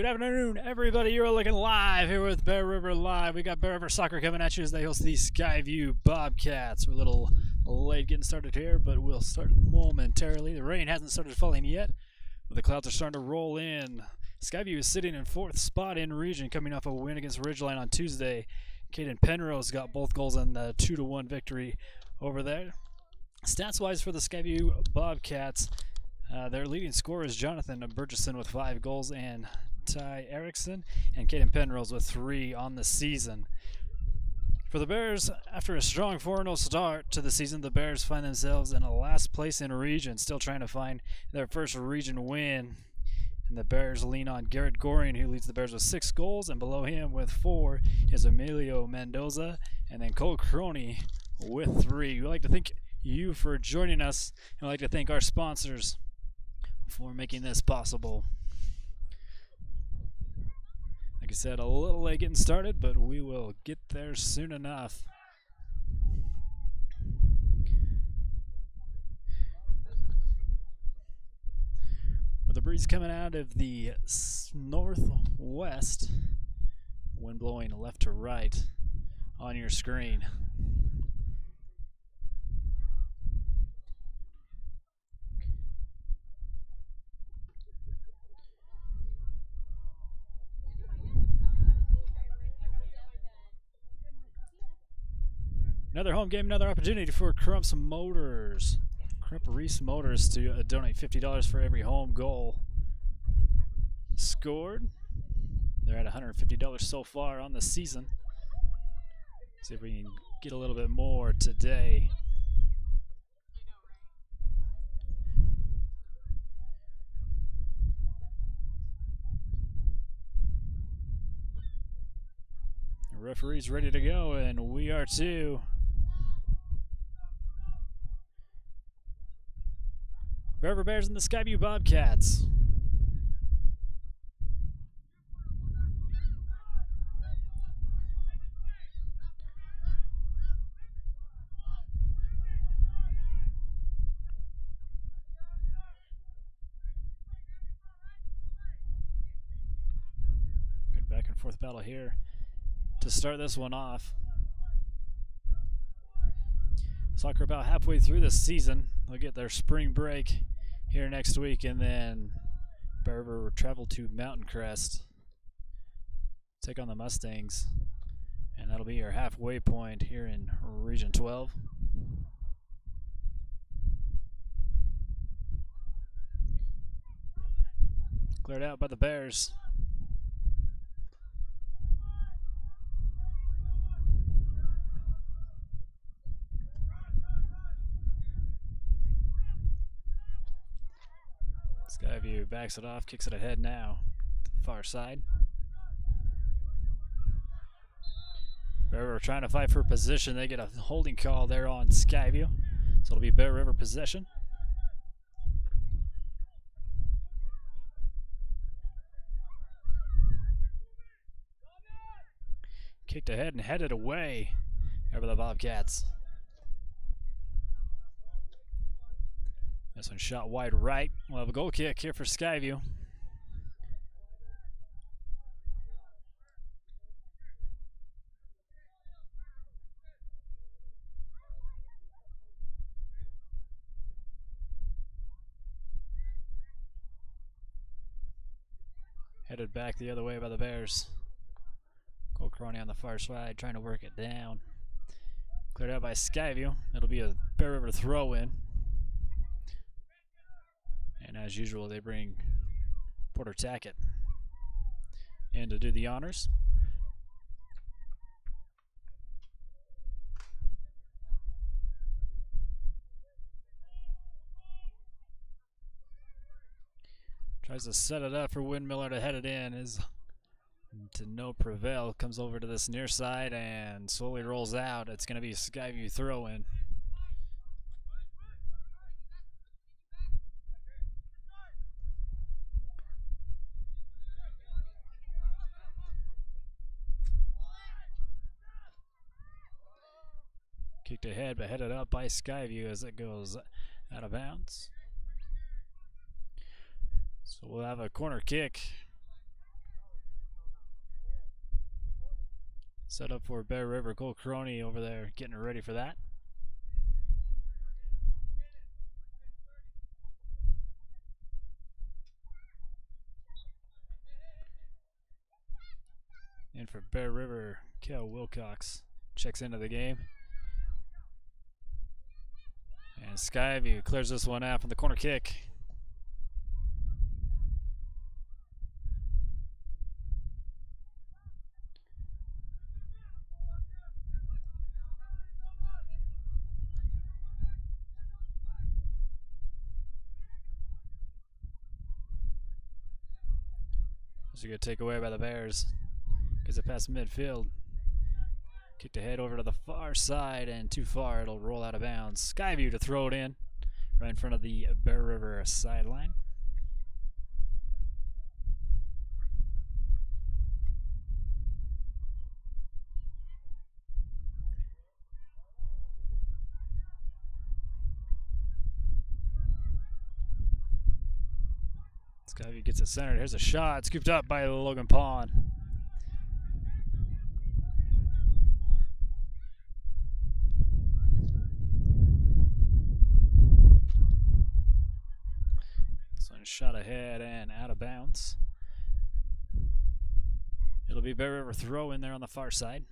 Good afternoon, everybody. You're looking live here with Bear River Live. We got Bear River Soccer coming at you as they host the Skyview Bobcats. We're a little late getting started here, but we'll start momentarily. The rain hasn't started falling yet, but the clouds are starting to roll in. Skyview is sitting in 4th spot in region, coming off a win against Ridgeline on Tuesday. Caden Penrose got both goals in the 2-1 victory over there. Stats-wise for the Skyview Bobcats, their leading scorer is Jonathan Burgesson with 5 goals and Ty Erickson and Caden Penrose with 3 on the season. For the Bears, after a strong 4-0 start to the season, the Bears find themselves in a last place in region, still trying to find their first region win. And the Bears lean on Garrett Goring, who leads the Bears with 6 goals, and below him with 4 is Emilio Mendoza, and then Cole Croney with 3. We'd like to thank you for joining us, and we'd like to thank our sponsors for making this possible. Like I said, a little late getting started, but we will get there soon enough. With the breeze coming out of the northwest, wind blowing left to right on your screen. Another home game, another opportunity for Crump Motors to donate $50 for every home goal scored. They're at $150 so far on the season. See if we can get a little bit more today. The referee's ready to go, and we are too. Bear River Bears and the Skyview Bobcats. Good back and forth battle here to start this one off. Soccer about halfway through the season. They'll get their spring break here next week, and then Bear River will travel to Mountain Crest, take on the Mustangs, and that'll be your halfway point here in Region 12. Cleared out by the Bears. Skyview backs it off, kicks it ahead now to the far side. Bear River trying to fight for position. They get a holding call there on Skyview, so it'll be Bear River possession. Kicked ahead and headed away over the Bobcats. This one shot wide right. We'll have a goal kick here for Skyview. Headed back the other way by the Bears. Cole Croney on the far side trying to work it down. Cleared out by Skyview. It'll be a Bear River throw-in. And as usual, they bring Porter Tackett in to do the honors. Tries to set it up for Windmiller to head it in. Is to no prevail. Comes over to this near side and slowly rolls out. It's going to be a Skyview throw-in. Kicked ahead, but headed up by Skyview as it goes out of bounds. So we'll have a corner kick Set up for Bear River. Cole Crony over there getting ready for that. And for Bear River, Kel Wilcox checks into the game. And Skyview clears this one out from the corner kick. This is a good takeaway by the Bears. Gets it past midfield. Kicked ahead over to the far side and too far. It'll roll out of bounds. Skyview to throw it in right in front of the Bear River sideline. Skyview gets it centered. Here's a shot. Scooped up by Logan Pond. Shot ahead and out of bounds. It'll be Bear River throw in there on the far side.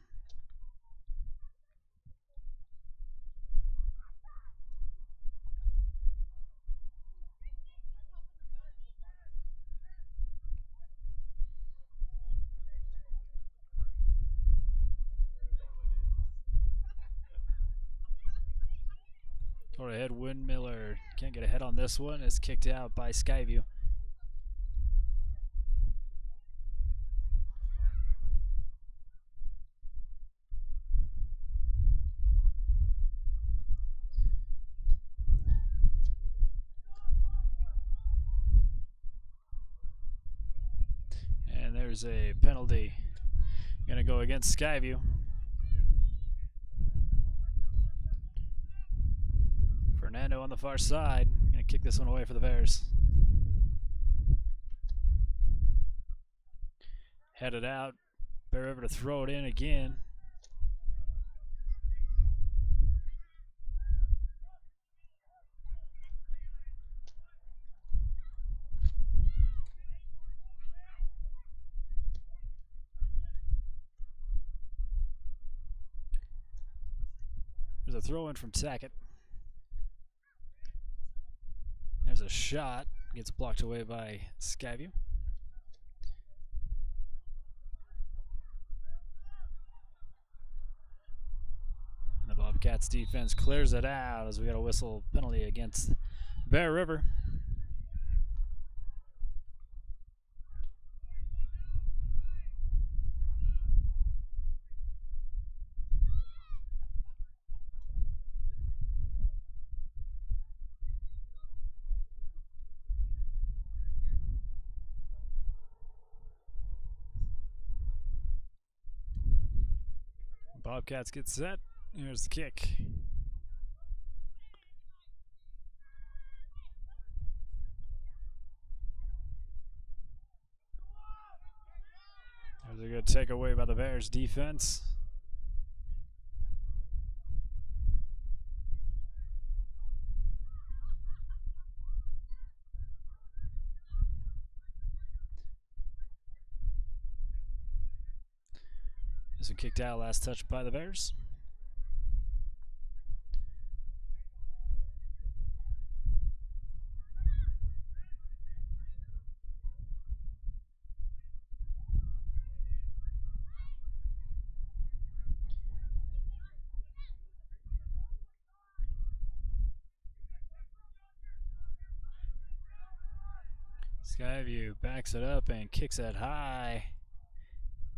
Toward ahead, Windmiller can't get ahead on this one. It's kicked out by Skyview. And there's a penalty gonna go against Skyview. Fernando on the far side, gonna kick this one away for the Bears. Headed out, Bear River to throw it in again. There's a throw in from Tackett. There's a shot, gets blocked away by Skyview. And the Bobcats defense clears it out as we got a whistle penalty against Bear River. Bobcats get set. Here's the kick. There's a good takeaway by the Bears defense. This one kicked out, last touch by the Bears. Skyview backs it up and kicks it high.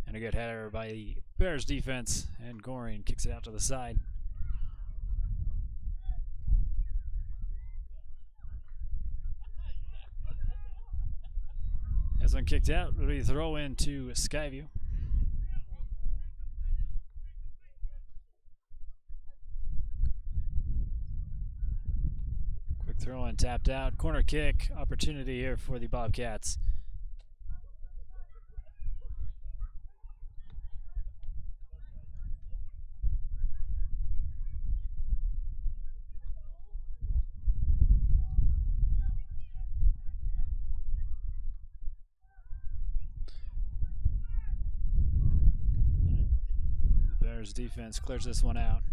And a good header by the Bears defense, and Goring kicks it out to the side. As one kicked out, it'll be throw in to Skyview. Quick throw in, tapped out. Corner kick opportunity here for the Bobcats. Bears defense clears this one out.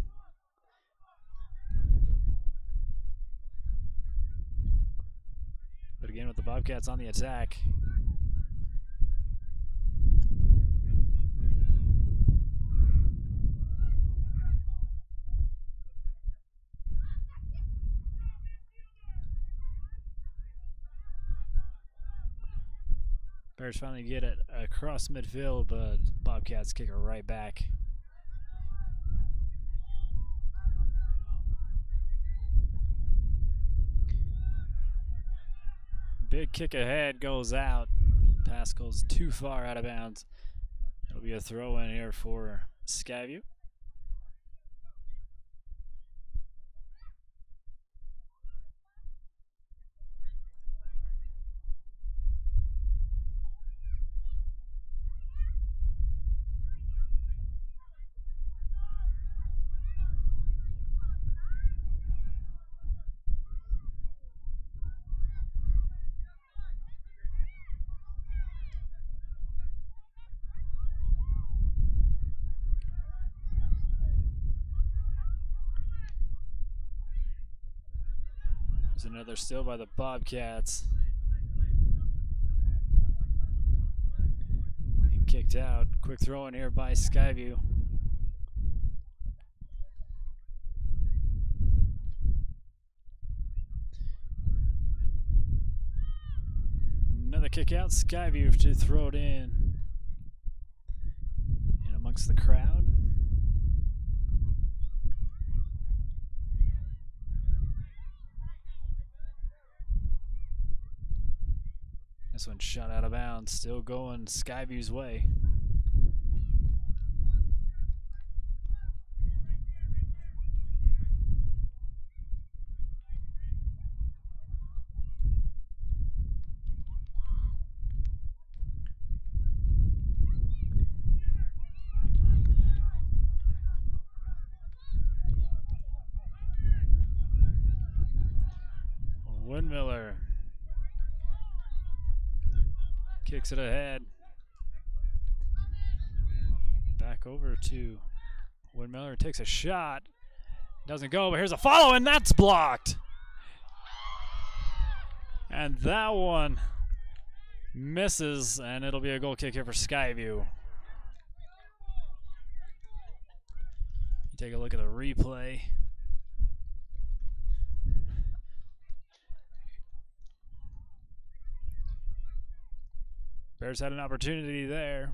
But again, with the Bobcats on the attack. Bears finally get it across midfield, but Bobcats kick it right back. Big kick ahead goes out. Pass goes too far out of bounds. It'll be a throw in here for Skyview. There's another steal by the Bobcats. And kicked out. Quick throw in here by Skyview. Another kick out. Skyview to throw it in amongst the crowd. This one shot out of bounds, still going Skyview's way. Windmiller kicks it ahead. Back over to Windmiller. Takes a shot. Doesn't go, but here's a follow, and that's blocked. And that one misses, and it'll be a goal kick here for Skyview. You take a look at the replay. Bears had an opportunity there.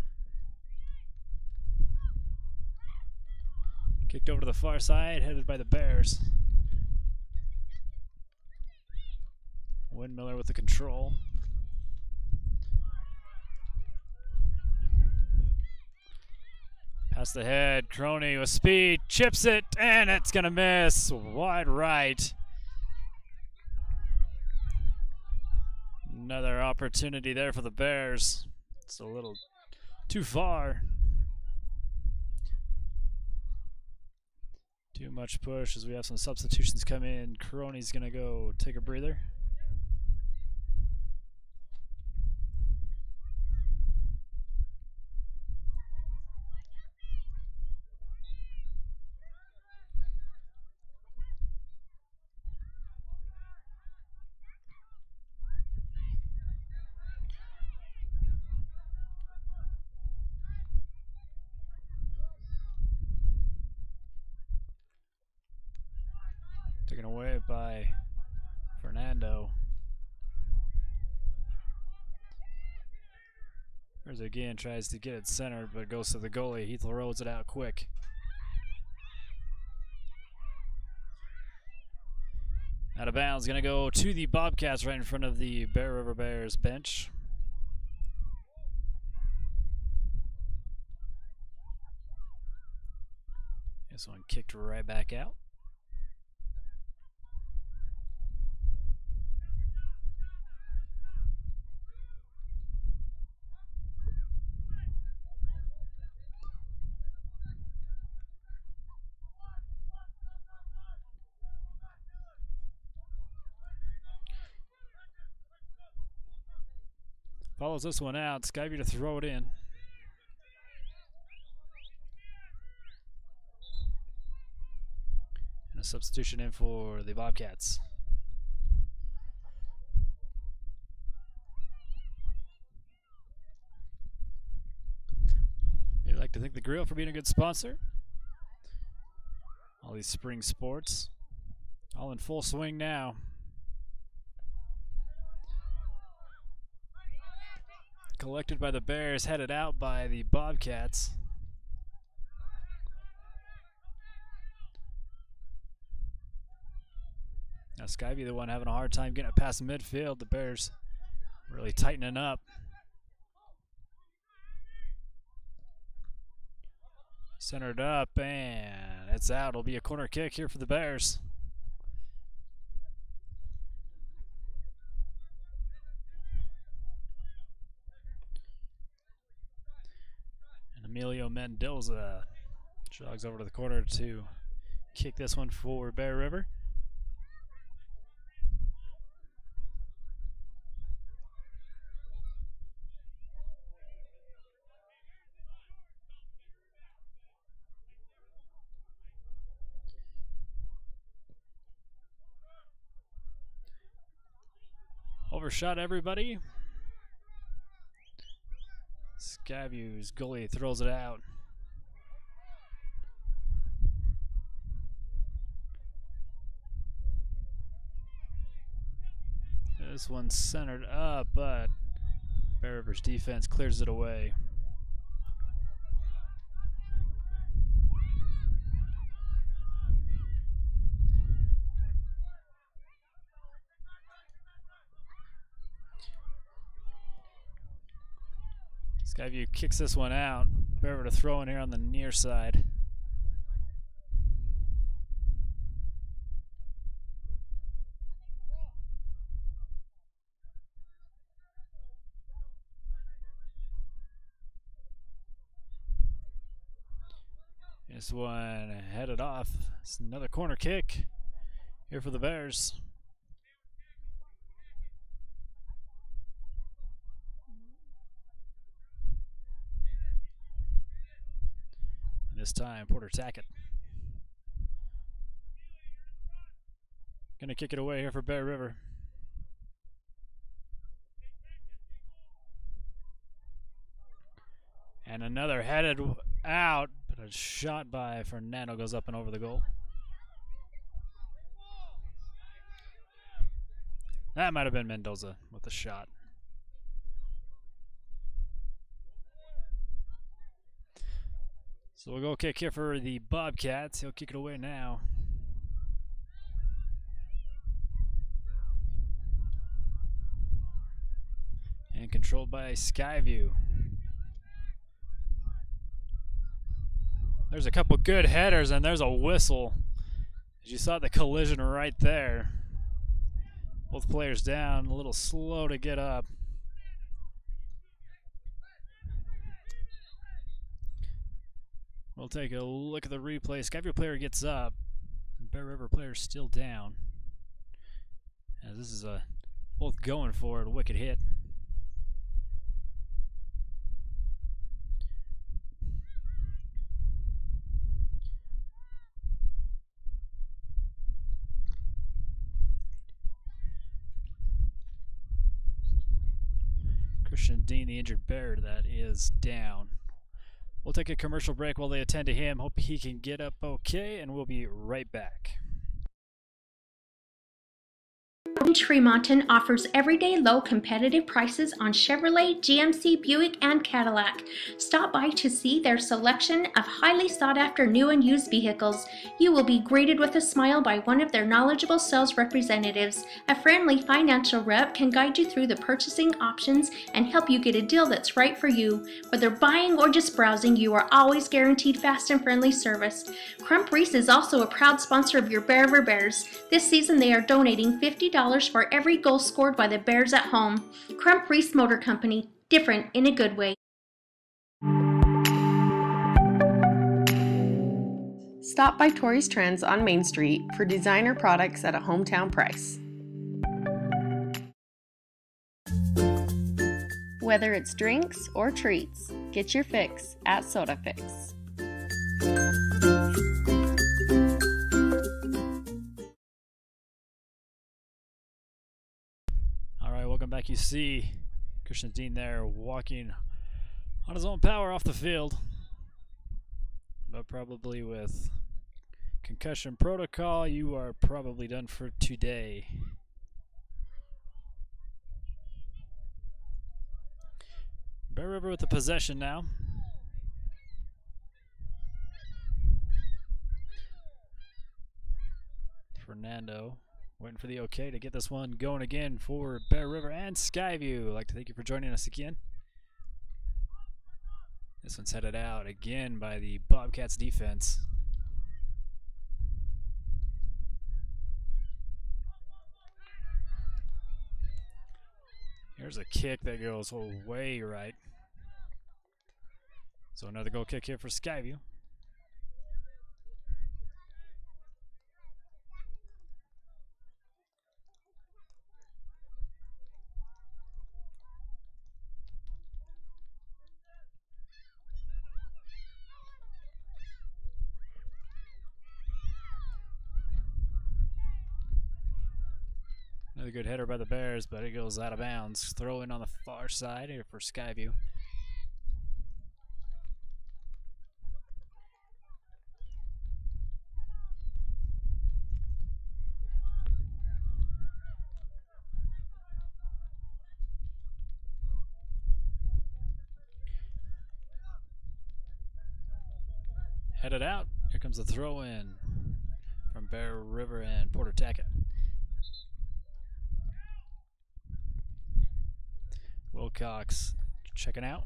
Kicked over to the far side, headed by the Bears. Windmiller with the control. Past the head, Crony with speed, chips it, and it's gonna miss. Wide right. Another opportunity there for the Bears. It's a little too far. Too much push as we have some substitutions come in. Crony's gonna go take a breather. Taken away by Fernando. There's again, tries to get it centered, but goes to the goalie. He throws it out quick. Out of bounds, gonna go to the Bobcats right in front of the Bear River Bears bench. This one kicked right back out. Follows this one out. Skyview to throw it in. a substitution in for the Bobcats. We'd like to thank the Grill for being a good sponsor. All these spring sports, all in full swing now. Collected by the Bears, headed out by the Bobcats. Now Skyview, the one having a hard time getting it past midfield. The Bears really tightening up. Centered up, and it's out. It'll be a corner kick here for the Bears. And Emilio Mendoza jogs over to the corner to kick this one for Bear River. Overshot everybody. Skyview's goalie throws it out. This one's centered up, but Bear River's defense clears it away. Skyview kicks this one out. Bear River to throw in here on the near side. This one headed off. It's another corner kick here for the Bears. And this time, Porter Tackett. Gonna kick it away here for Bear River. And another headed out, but a shot by Fernando goes up and over the goal. That might have been Mendoza with the shot. So we'll go kick here for the Bobcats. He'll kick it away now. And controlled by Skyview. There's a couple good headers, and there's a whistle. As you saw the collision right there. Both players down, a little slow to get up. We'll take a look at the replay. Skyview player gets up. Bear River player still down. As this is both going for it, a wicked hit. Christian Dean, the injured Bear, that is down. We'll take a commercial break while they attend to him. Hope he can get up okay, and we'll be right back. Tremonton offers everyday low competitive prices on Chevrolet, GMC, Buick, and Cadillac. Stop by to see their selection of highly sought after new and used vehicles. You will be greeted with a smile by one of their knowledgeable sales representatives. A friendly financial rep can guide you through the purchasing options and help you get a deal that's right for you. Whether buying or just browsing, you are always guaranteed fast and friendly service. Crump Reese is also a proud sponsor of your Bear River Bears. This season they are donating $50 for every goal scored by the Bears at home. Crump Reese Motor Company, different in a good way. Stop by Tori's Trends on Main Street for designer products at a hometown price. Whether it's drinks or treats, get your fix at Soda Fix. back, you see Christian Dean there walking on his own power off the field, but probably with concussion protocol, you are probably done for today. Bear River with the possession now. Fernando waiting for the okay to get this one going again for Bear River and Skyview. I'd like to thank you for joining us again. This one's headed out again by the Bobcats defense. Here's a kick that goes way right. So another goal kick here for Skyview. Another good header by the Bears, but it goes out of bounds. Throw in on the far side here for Skyview. Headed out. Here comes the throw in from Bear River and Porter Tackett. Wilcox checking out.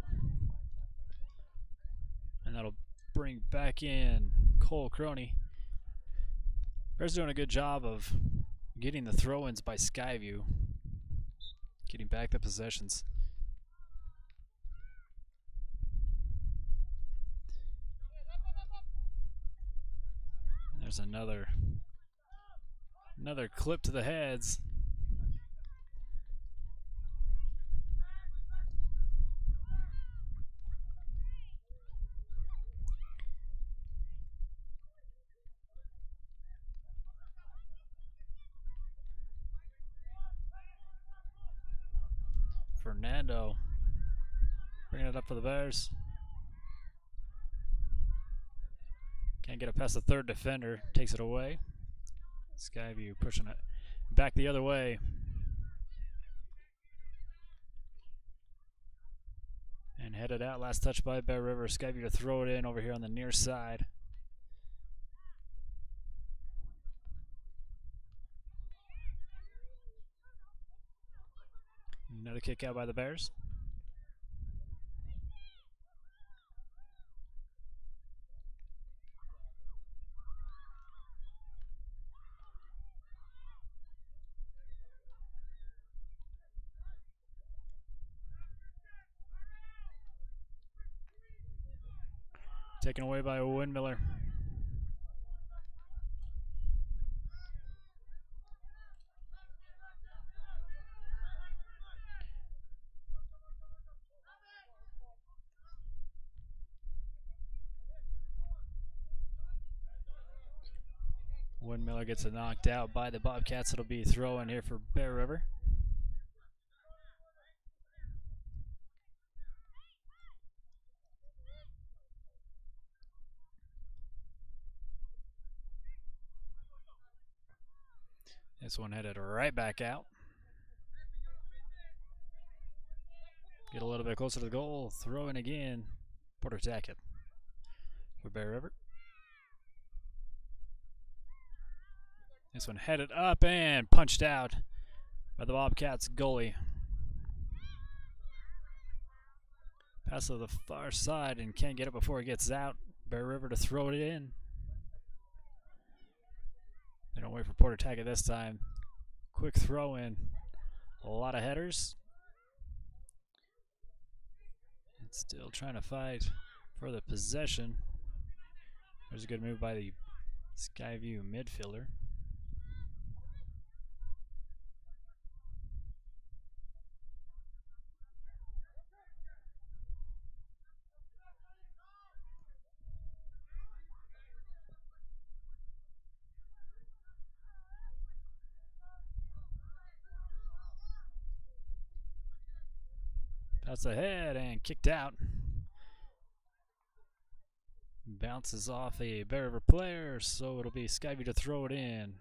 And that'll bring back in Cole Croney. Bears doing a good job of getting the throw-ins by Skyview. Getting back the possessions. And there's another clip to the heads. Fernando bringing it up for the Bears. Can't get it past the third defender. Takes it away. Skyview pushing it back the other way. And headed out. Last touch by Bear River. Skyview to throw it in over here on the near side. Another kick out by the Bears. Taken away by Windmiller. Windmiller gets it knocked out by the Bobcats. It'll be throw in here for Bear River. This one headed right back out. Get a little bit closer to the goal. Throw in again. Porter Tackett for Bear River. This one headed up and punched out by the Bobcats goalie. Pass to the far side and can't get it before it gets out. Bear River to throw it in. They don't wait for Porter Tackett this time. Quick throw in. A lot of headers. And still trying to fight for the possession. There's a good move by the Skyview midfielder. Pass ahead and kicked out. Bounces off a Bear River player, so it'll be Skyview to throw it in.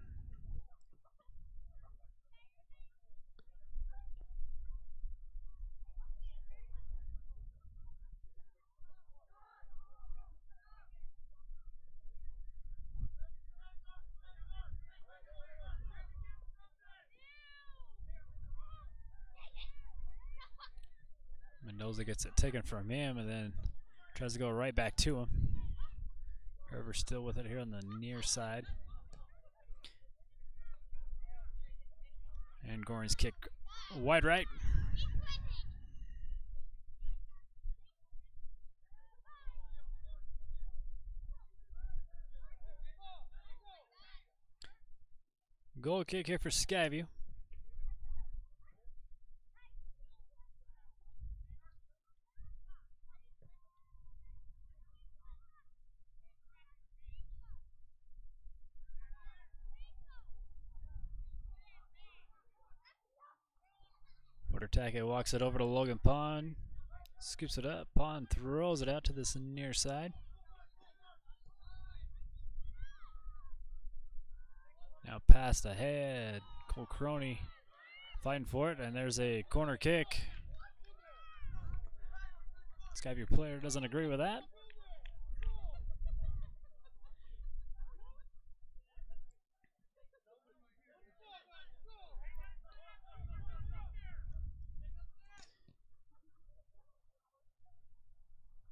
Mendoza gets it taken from him and then tries to go right back to him. River still with it here on the near side. And Goring's kick wide right. Goal kick here for Skyview. Porter-Take walks it over to Logan Pond. Scoops it up. Pond throws it out to this near side. Now passed ahead. Cole Crony fighting for it, and there's a corner kick. Skyview player doesn't agree with that.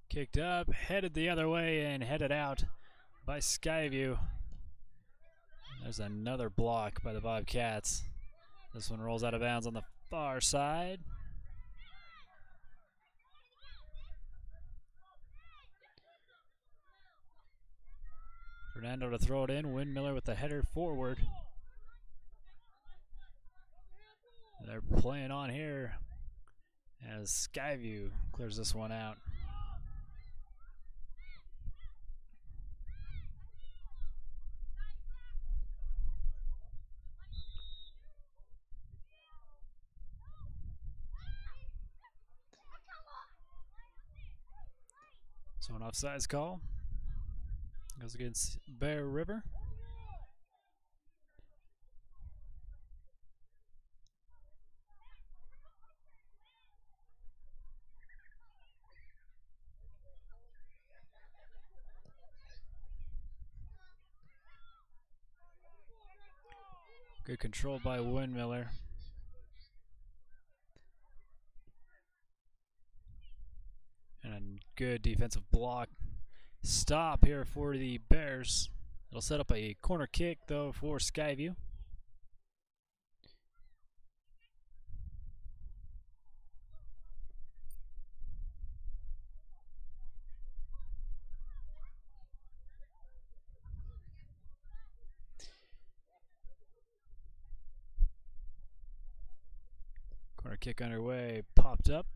Kicked up, headed the other way, and headed out by Skyview. There's another block by the Bobcats. This one rolls out of bounds on the far side. Fernando to throw it in. Windmiller with the header forward. They're playing on here as Skyview clears this one out. So an offsides call goes against Bear River. Good control by Windmiller. And a good defensive block. Stop here for the Bears. It'll set up a corner kick, though, for Skyview. Corner kick underway, popped up.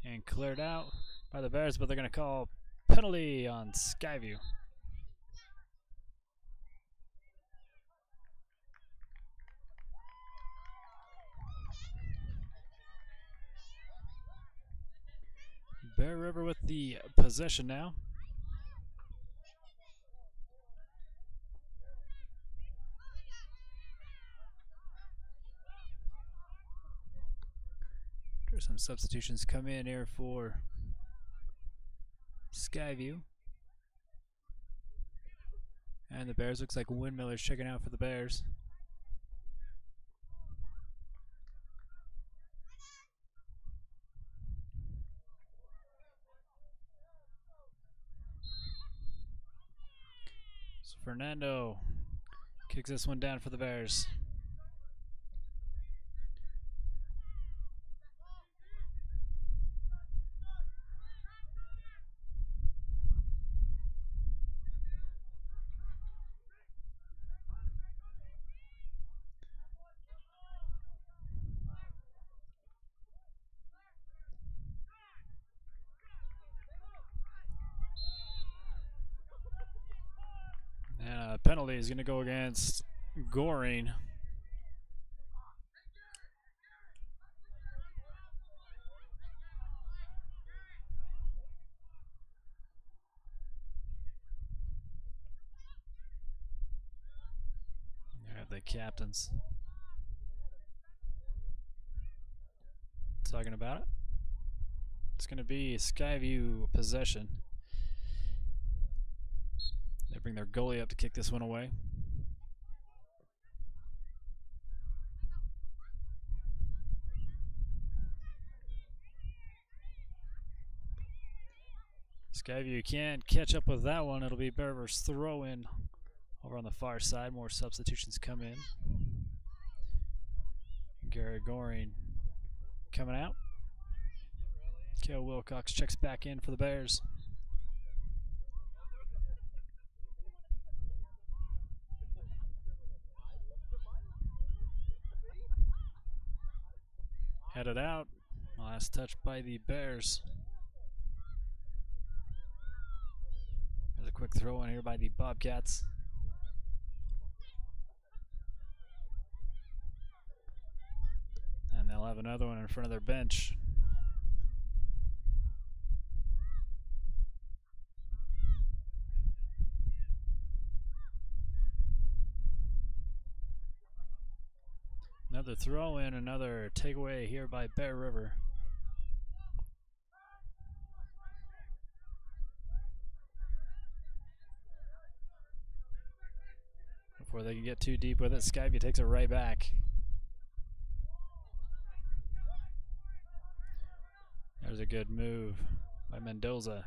And cleared out by the Bears, but they're going to call penalty on Skyview. Bear River with the possession now. Some substitutions come in here for Skyview. And the Bears, looks like Windmiller's checking out for the Bears. So Fernando kicks this one down for the Bears. And a penalty is going to go against Goring. There have the captains talking about it. It's going to be Skyview possession. They bring their goalie up to kick this one away. Skyview can't catch up with that one. It'll be Bear River's throw in over on the far side. More substitutions come in. Garrett Goring coming out. Kale Wilcox checks back in for the Bears. Headed out. Last touch by the Bears. There's a quick throw in here by the Bobcats. And they'll have another one in front of their bench. Another throw in, another takeaway here by Bear River. Before they can get too deep with it, Skyview takes it right back. There's a good move by Mendoza.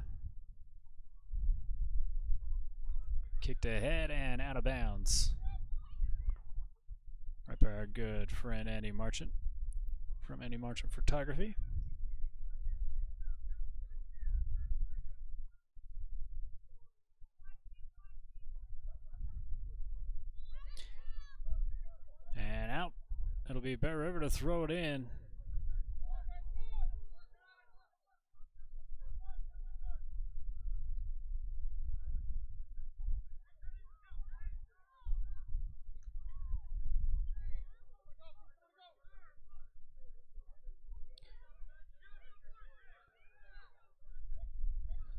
Kicked ahead and out of bounds. Right by our good friend Andy Marchant from Andy Marchant Photography. And out. It'll be Bear River to throw it in.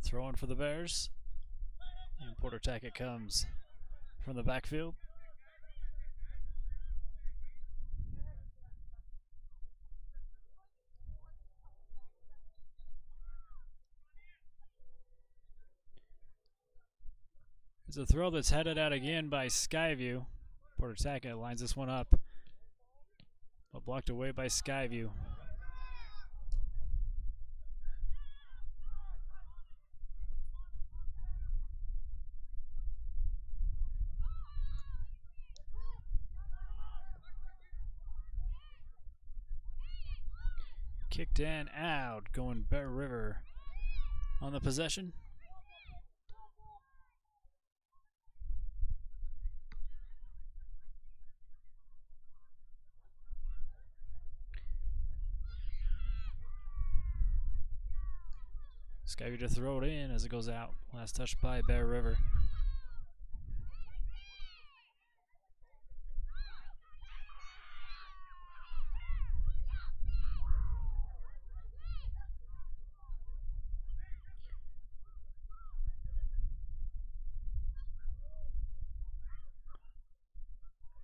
Throwing for the Bears. And Porter Tackett comes from the backfield. It's a throw that's headed out again by Skyview. Porter Tackett lines this one up, but blocked away by Skyview. Kicked in, out, going Bear River on the possession. Skyview to throw it in as it goes out. Last touch by Bear River.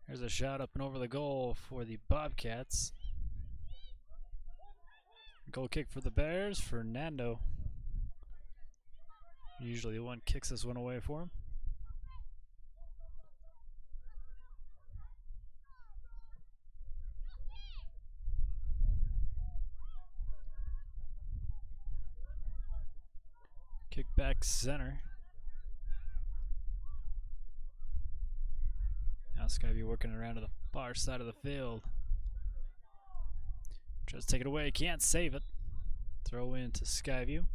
There's a shot up and over the goal for the Bobcats. Goal kick for the Bears, Fernando. Usually the one kicks this one away for him. Kick back center. Now Skyview working around to the far side of the field. Tries to take it away, can't save it. Throw in to Skyview.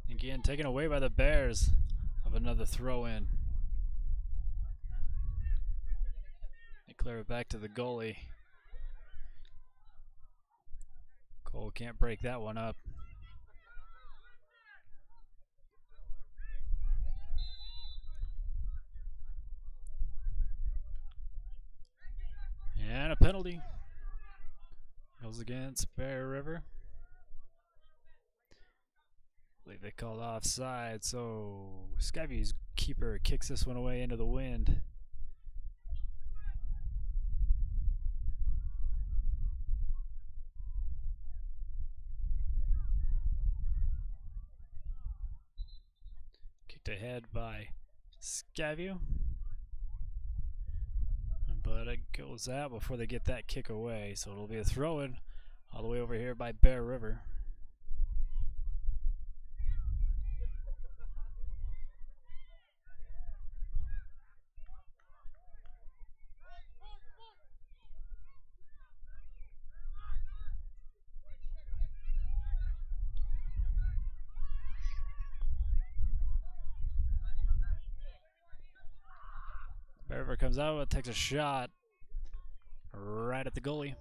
Again, taken away by the Bears of another throw in. Clear it back to the goalie. Cole can't break that one up. And a penalty. Goes against Bear River. I believe they called offside, so Skyview's keeper kicks this one away into the wind. Kicked ahead by Skyview. But it goes out before they get that kick away, so it'll be a throw-in all the way over here by Bear River. Bear River comes out, takes a shot right at the goalie.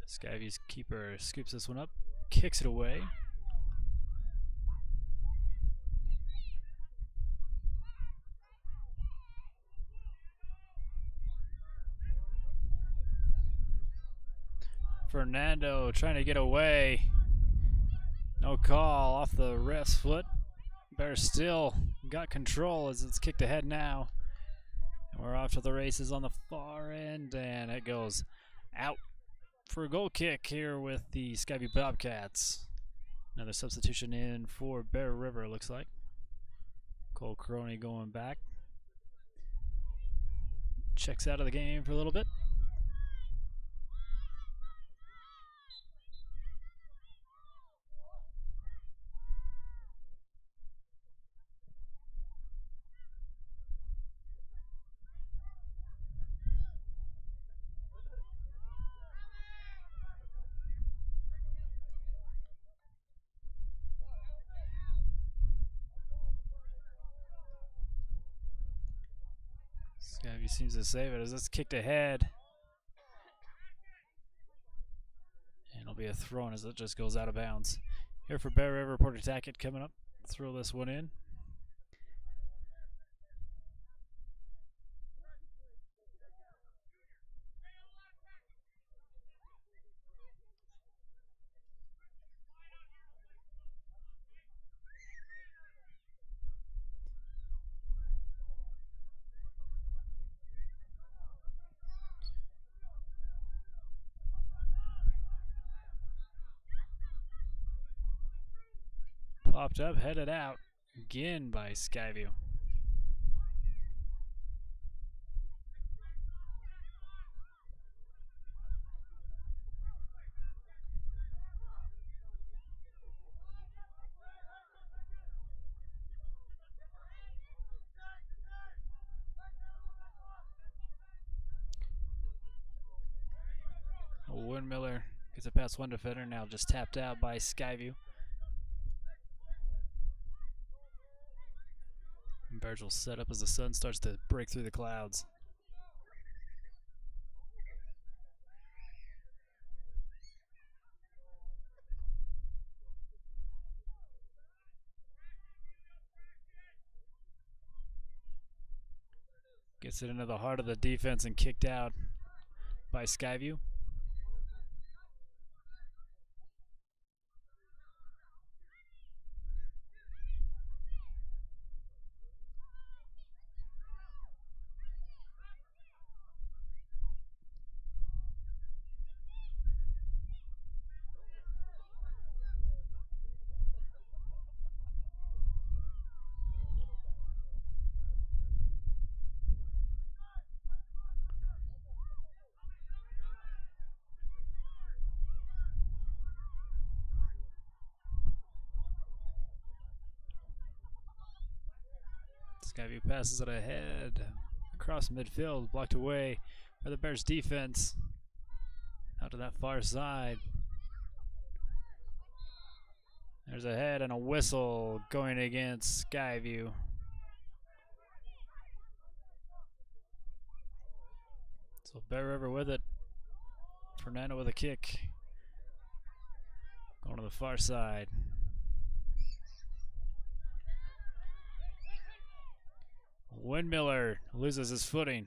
Skyview's keeper scoops this one up, kicks it away. Fernando trying to get away. No call off the ref's foot. Bears still got control as it's kicked ahead now. And we're off to the races on the far end, and it goes out for a goal kick here with the Skyview Bobcats. Another substitution in for Bear River, looks like. Cole Crony going back. Checks out of the game for a little bit. Skyview seems to save it as it's kicked ahead. And it'll be a throw-in as it just goes out of bounds. Here for Bear River, Porter Tackett coming up. Throw this one in. Popped up, headed out again by Skyview. Windmiller gets it past one defender, now just tapped out by Skyview. Bears will set up as the sun starts to break through the clouds. Gets it into the heart of the defense and kicked out by Skyview. Skyview passes it ahead across midfield, blocked away by the Bears defense. Out to that far side. There's a head and a whistle going against Skyview. So Bear River with it. Fernando with a kick. Going to the far side. Windmiller loses his footing.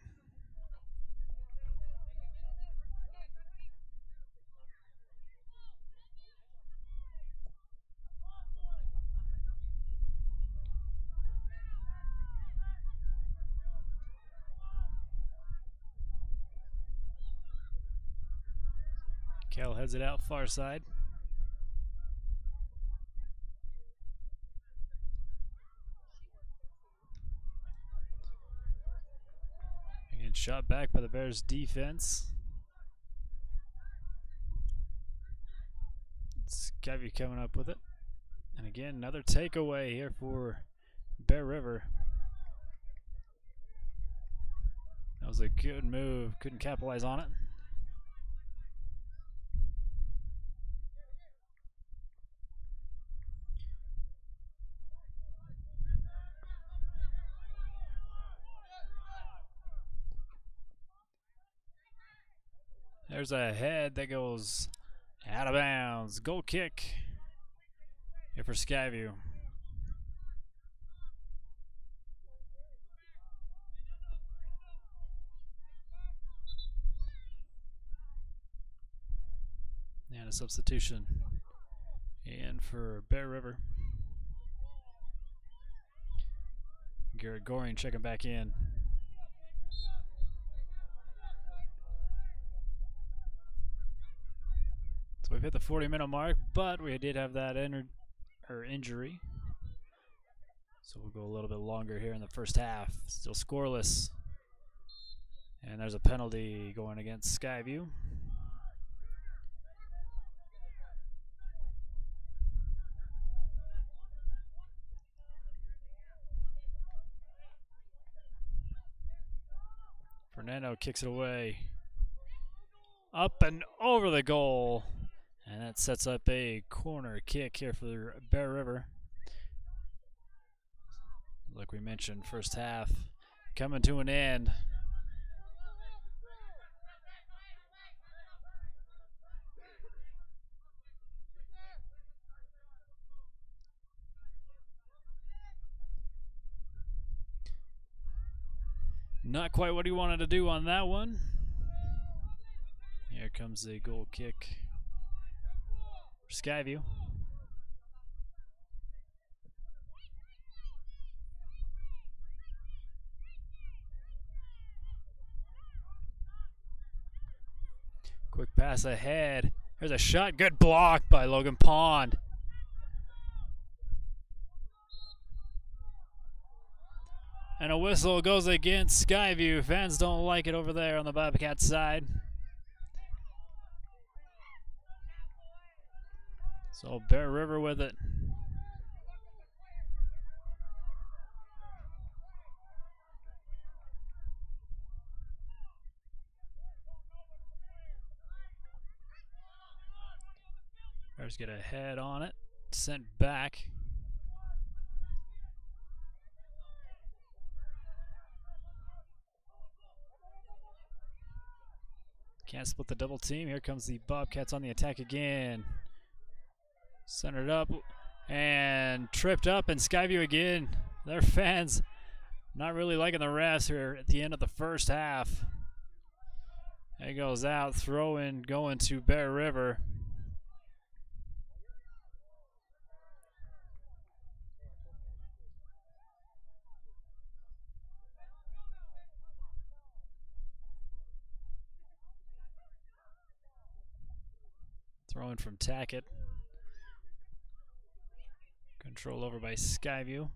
Cal heads it out far side. And shot back by the Bears defense. Skyview coming up with it. And again, another takeaway here for Bear River. That was a good move. Couldn't capitalize on it. There's a head that goes out of bounds. Goal kick here for Skyview. And a substitution in for Bear River. Garrett Goring checking back in. So we've hit the 40-minute mark, but we did have that injury. So we'll go a little bit longer here in the first half. Still scoreless. And there's a penalty going against Skyview. Fernando kicks it away. Up and over the goal. And that sets up a corner kick here for Bear River. Like we mentioned, first half coming to an end. Not quite what he wanted to do on that one. Here comes the goal kick for Skyview. Quick pass ahead. There's a shot. Good block by Logan Pond. And a whistle goes against Skyview. Fans don't like it over there on the Bobcats side. So Bear River with it. Bears get a head on it. Sent back. Can't split the double team. Here comes the Bobcats on the attack again. Centered up and tripped up, and Skyview again. Their fans not really liking the refs here at the end of the first half. It goes out, throw in, going to Bear River. Throwing from Tackett. Control over by Skyview.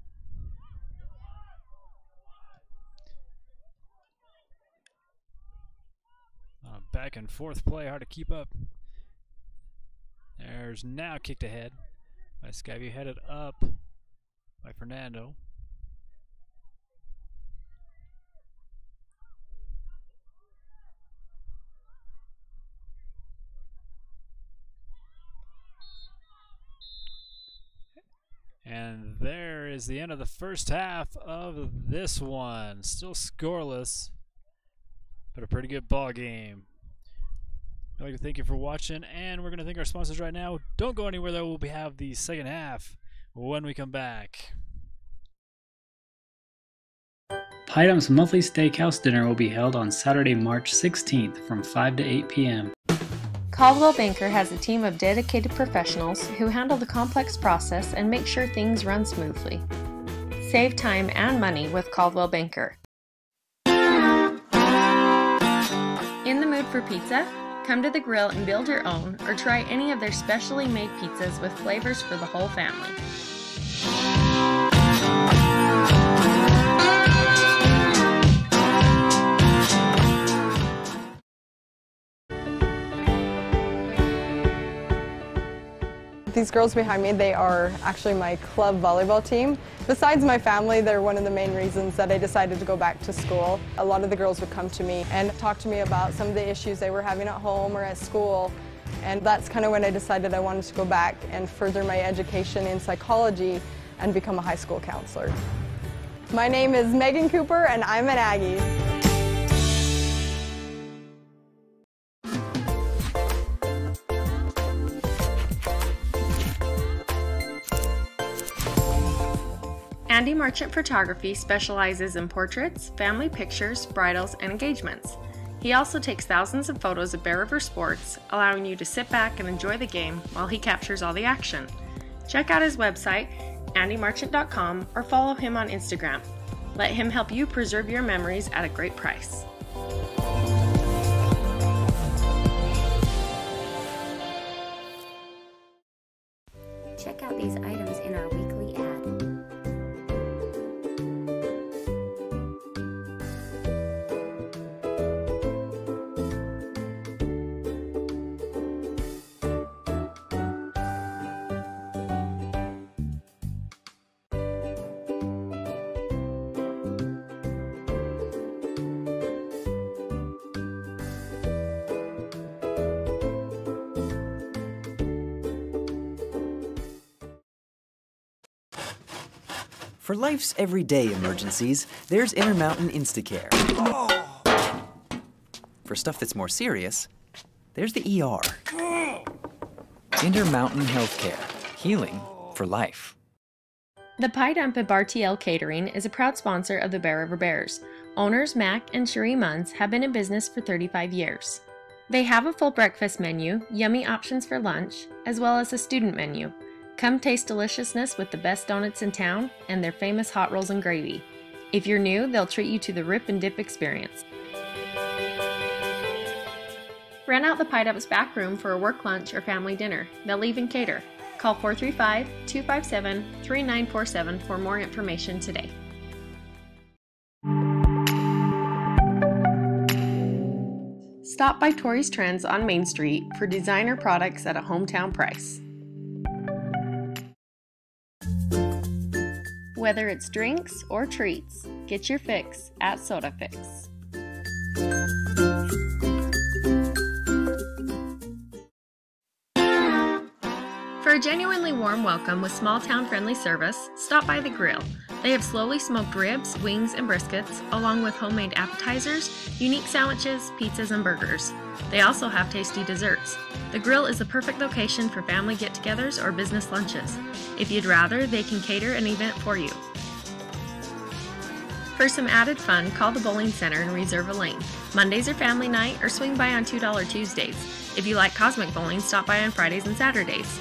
Back and forth play, hard to keep up. There's now kicked ahead by Skyview, headed up by Fernando. And there is the end of the first half of this one. Still scoreless. but a pretty good ball game. I'd like to thank you for watching, and we're going to thank our sponsors right now. Don't go anywhere, though. We'll have the second half when we come back. Piedum's monthly steakhouse dinner will be held on Saturday, March 16th from 5 to 8 p.m. Coldwell Banker has a team of dedicated professionals who handle the complex process and make sure things run smoothly. Save time and money with Coldwell Banker. In the mood for pizza? Come to the grill and build your own, or try any of their specially made pizzas with flavors for the whole family. These girls behind me, they are actually my club volleyball team. Besides my family, they're one of the main reasons that I decided to go back to school. A lot of the girls would come to me and talk to me about some of the issues they were having at home or at school. And that's kind of when I decided I wanted to go back and further my education in psychology and become a high school counselor. My name is Megan Cooper and I'm an Aggie. Andy Marchant Photography specializes in portraits, family pictures, bridals, and engagements. He also takes thousands of photos of Bear River sports, allowing you to sit back and enjoy the game while he captures all the action. Check out his website, andymarchant.com, or follow him on Instagram. Let him help you preserve your memories at a great price. Check out these items in our weekly ad. For life's everyday emergencies, there's Intermountain Instacare. For stuff that's more serious, there's the ER. Intermountain Healthcare. Healing for life. The Pie Dump at Bar TL Catering is a proud sponsor of the Bear River Bears. Owners Mac and Cherie Munns have been in business for 35 years. They have a full breakfast menu, yummy options for lunch, as well as a student menu. Come taste deliciousness with the best donuts in town and their famous hot rolls and gravy. If you're new, they'll treat you to the rip and dip experience. Rent out the Pie Dump's back room for a work lunch or family dinner. They'll even cater. Call 435-257-3947 for more information today. Stop by Tori's Trends on Main Street for designer products at a hometown price. Whether it's drinks or treats, get your fix at Soda Fix. For a genuinely warm welcome with small town friendly service, stop by the grill. They have slowly smoked ribs, wings, and briskets, along with homemade appetizers, unique sandwiches, pizzas, and burgers. They also have tasty desserts. The grill is the perfect location for family get-togethers or business lunches. If you'd rather, they can cater an event for you. For some added fun, call the bowling center and reserve a lane. Mondays are family night, or swing by on $2 Tuesdays. If you like cosmic bowling, stop by on Fridays and Saturdays.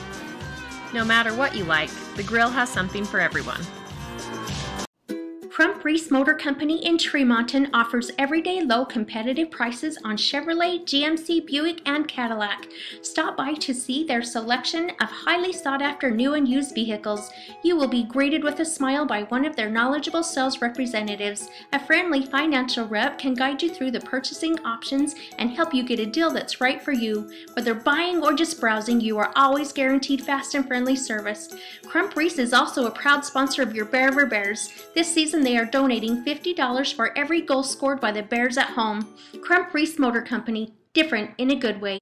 No matter what you like, the grill has something for everyone. Crump Reese Motor Company in Tremonton offers everyday low competitive prices on Chevrolet, GMC, Buick, and Cadillac. Stop by to see their selection of highly sought after new and used vehicles. You will be greeted with a smile by one of their knowledgeable sales representatives. A friendly financial rep can guide you through the purchasing options and help you get a deal that's right for you. Whether buying or just browsing, you are always guaranteed fast and friendly service. Crump Reese is also a proud sponsor of your Bear River Bears. This season they are donating $50 for every goal scored by the Bears at home. Crump Reese Motor Company, different in a good way.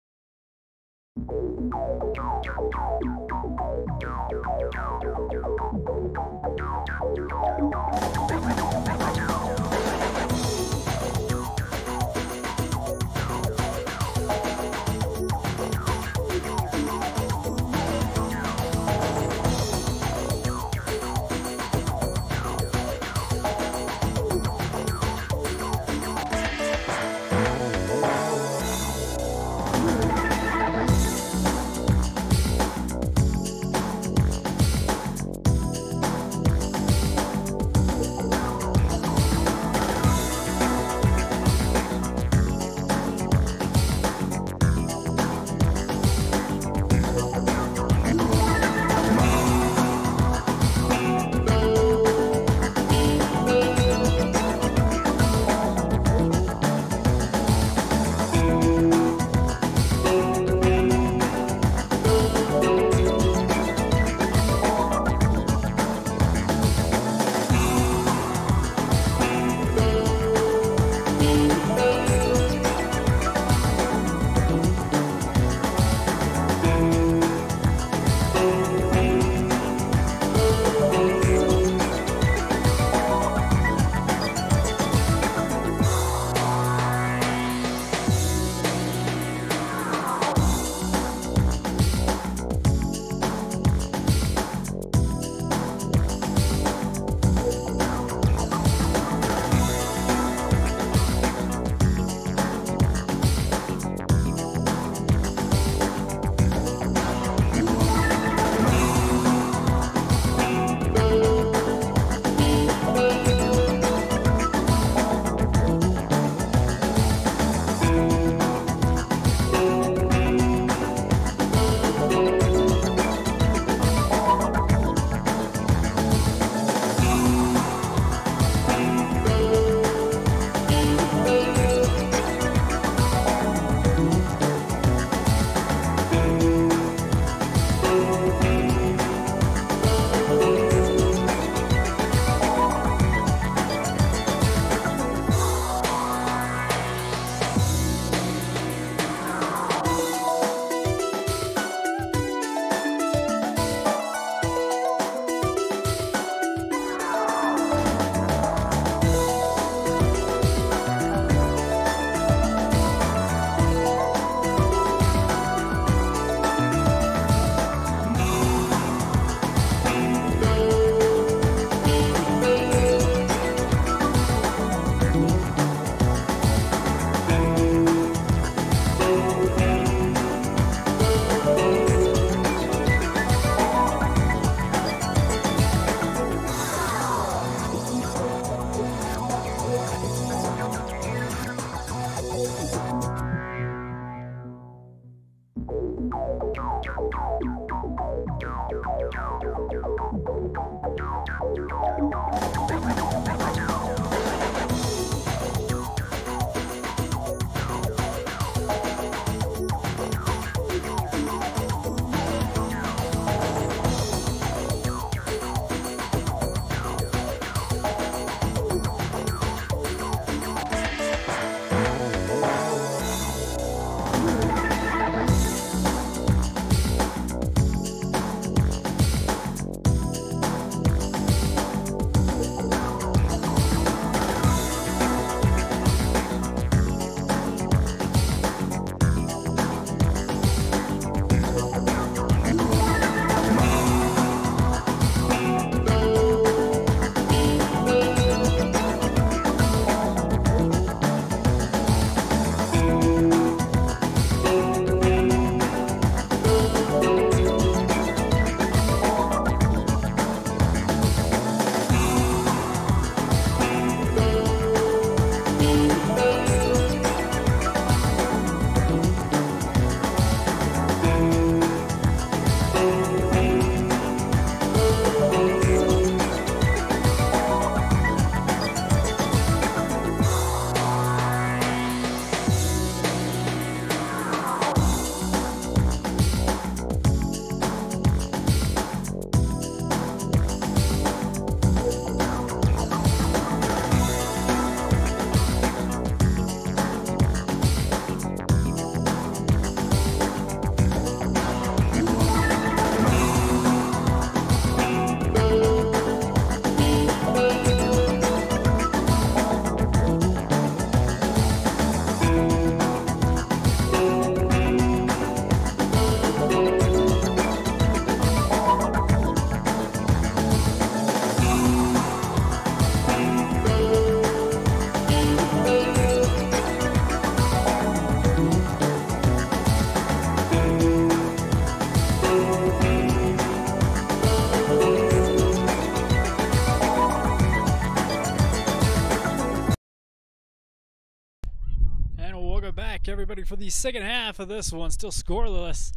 And welcome back, everybody, for the second half of this one. Still scoreless.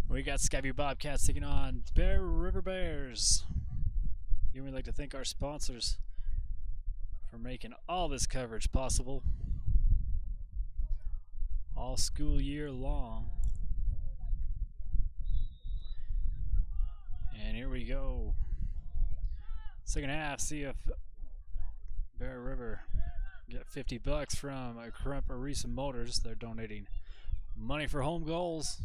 We got Skyview Bobcats taking on Bear River Bears. Here we'd like to thank our sponsors for making all this coverage possible all school year long. And here we go. Second half, see if Bear River get $50 from Crumper Recent Motors. They're donating money for home goals.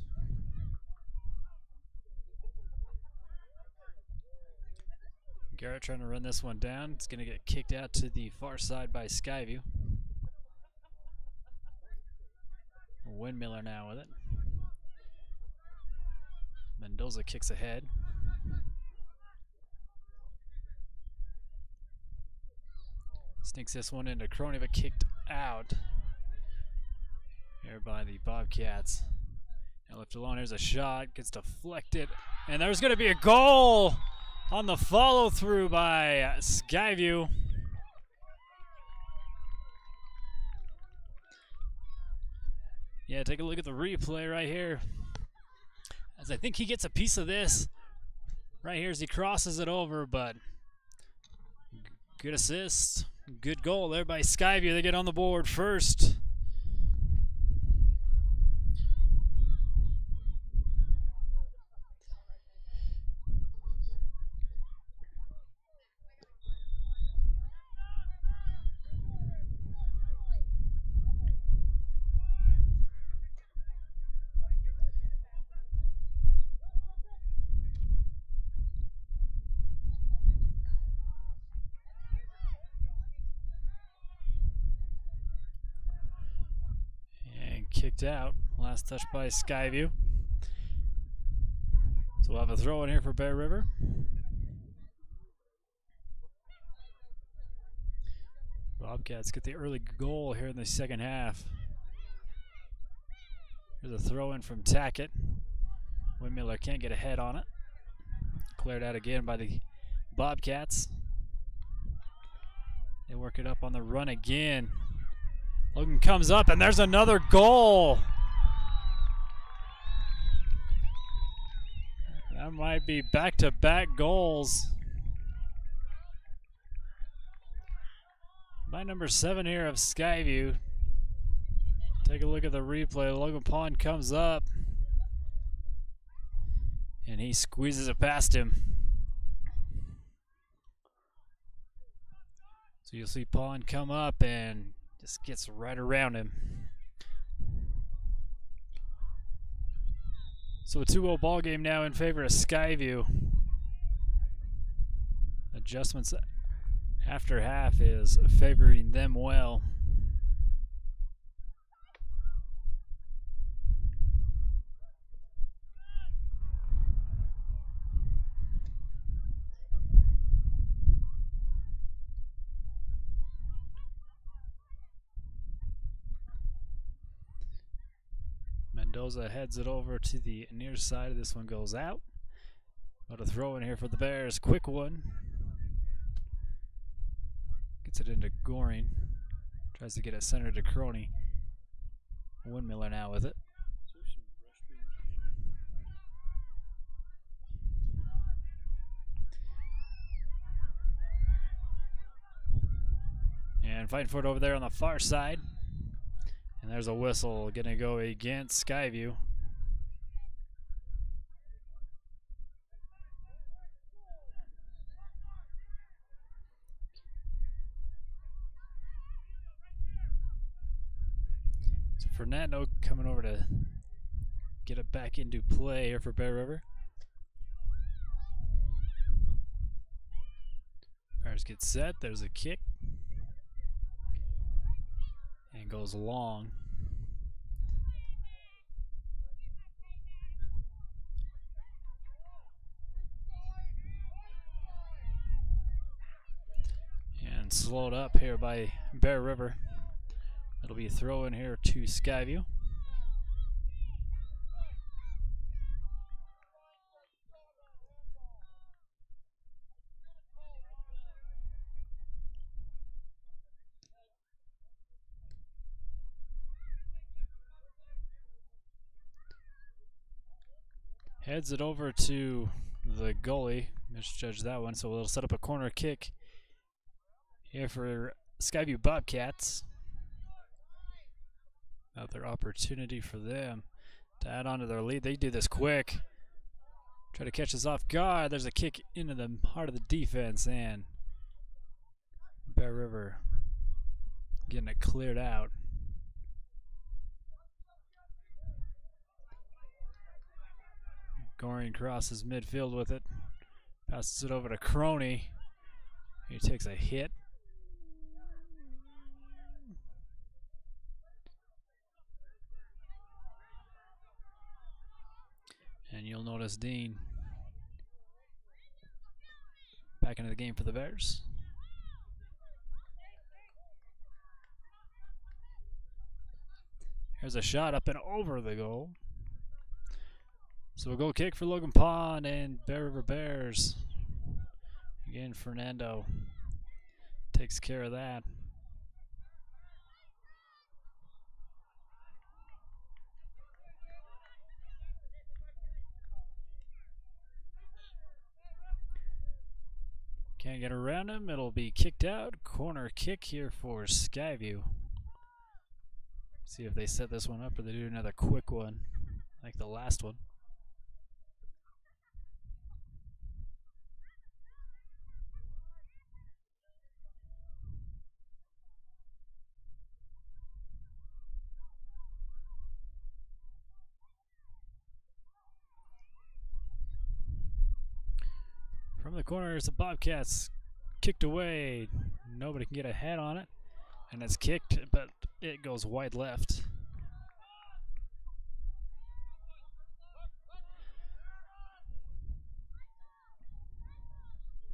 Garrett trying to run this one down. It's going to get kicked out to the far side by Skyview. Windmiller now with it. Mendoza kicks ahead. Sneaks this one into Crony, but kicked out here by the Bobcats. Now left alone, here's a shot, gets deflected, and there's going to be a goal on the follow through by Skyview. Yeah, take a look at the replay right here, as I think he gets a piece of this right here as he crosses it over, but good assist. Good goal there by Skyview. They get on the board first. Kicked out. Last touch by Skyview. So we'll have a throw in here for Bear River. Bobcats get the early goal here in the second half. There's a throw in from Tackett. Windmiller can't get a head on it. Cleared out again by the Bobcats. They work it up on the run again. Logan comes up, and there's another goal. That might be back-to-back goals by number 7 here of Skyview. Take a look at the replay. Logan Pond comes up, and he squeezes it past him. So you'll see Pond come up and just gets right around him. So a 2-0 ball game now in favor of Skyview. Adjustments after half is favoring them well. Mendoza heads it over to the near side. This one goes out. But a throw in here for the Bears. Quick one. Gets it into Goring. Tries to get it centered to Crony. Windmiller now with it. And fighting for it over there on the far side. And there's a whistle going to go against Skyview. So Fernando coming over to get it back into play here for Bear River. Bears get set. There's a kick. And goes long. And slowed up here by Bear River. It'll be a throw in here to Skyview. Heads it over to the goalie. Misjudged that one, so we'll set up a corner kick here for Skyview Bobcats. Another opportunity for them to add on to their lead. They do this quick. Try to catch us off guard. There's a kick into the heart of the defense, and Bear River getting it cleared out. Goring crosses midfield with it. Passes it over to Crony. He takes a hit. And you'll notice Dean back into the game for the Bears. Here's a shot up and over the goal. So a goal kick for Logan Pond and Bear River Bears. Again, Fernando takes care of that. Can't get around him. It'll be kicked out. Corner kick here for Skyview. See if they set this one up or they do another quick one like the last one. From the corners, the Bobcats kicked away. Nobody can get a head on it. And it's kicked, but it goes wide left.